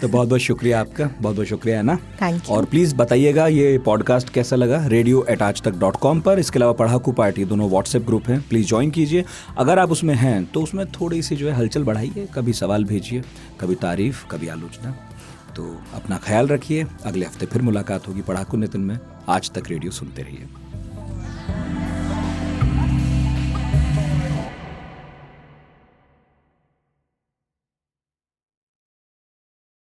तो बहुत बहुत शुक्रिया आपका, बहुत बहुत शुक्रिया है ना। Thank you. और प्लीज़ बताइएगा ये पॉडकास्ट कैसा लगा radio@aajtak.com पर। इसके अलावा पढ़ाकू पार्टी दोनों व्हाट्सएप ग्रुप हैं, प्लीज़ ज्वाइन कीजिए। अगर आप उसमें हैं तो उसमें थोड़ी सी जो है हलचल बढ़ाइए, कभी सवाल भेजिए, कभी तारीफ, कभी आलोचना। तो अपना ख्याल रखिए, अगले हफ्ते फिर मुलाकात होगी पढ़ाकू नितिन में। आज तक रेडियो सुनते रहिए।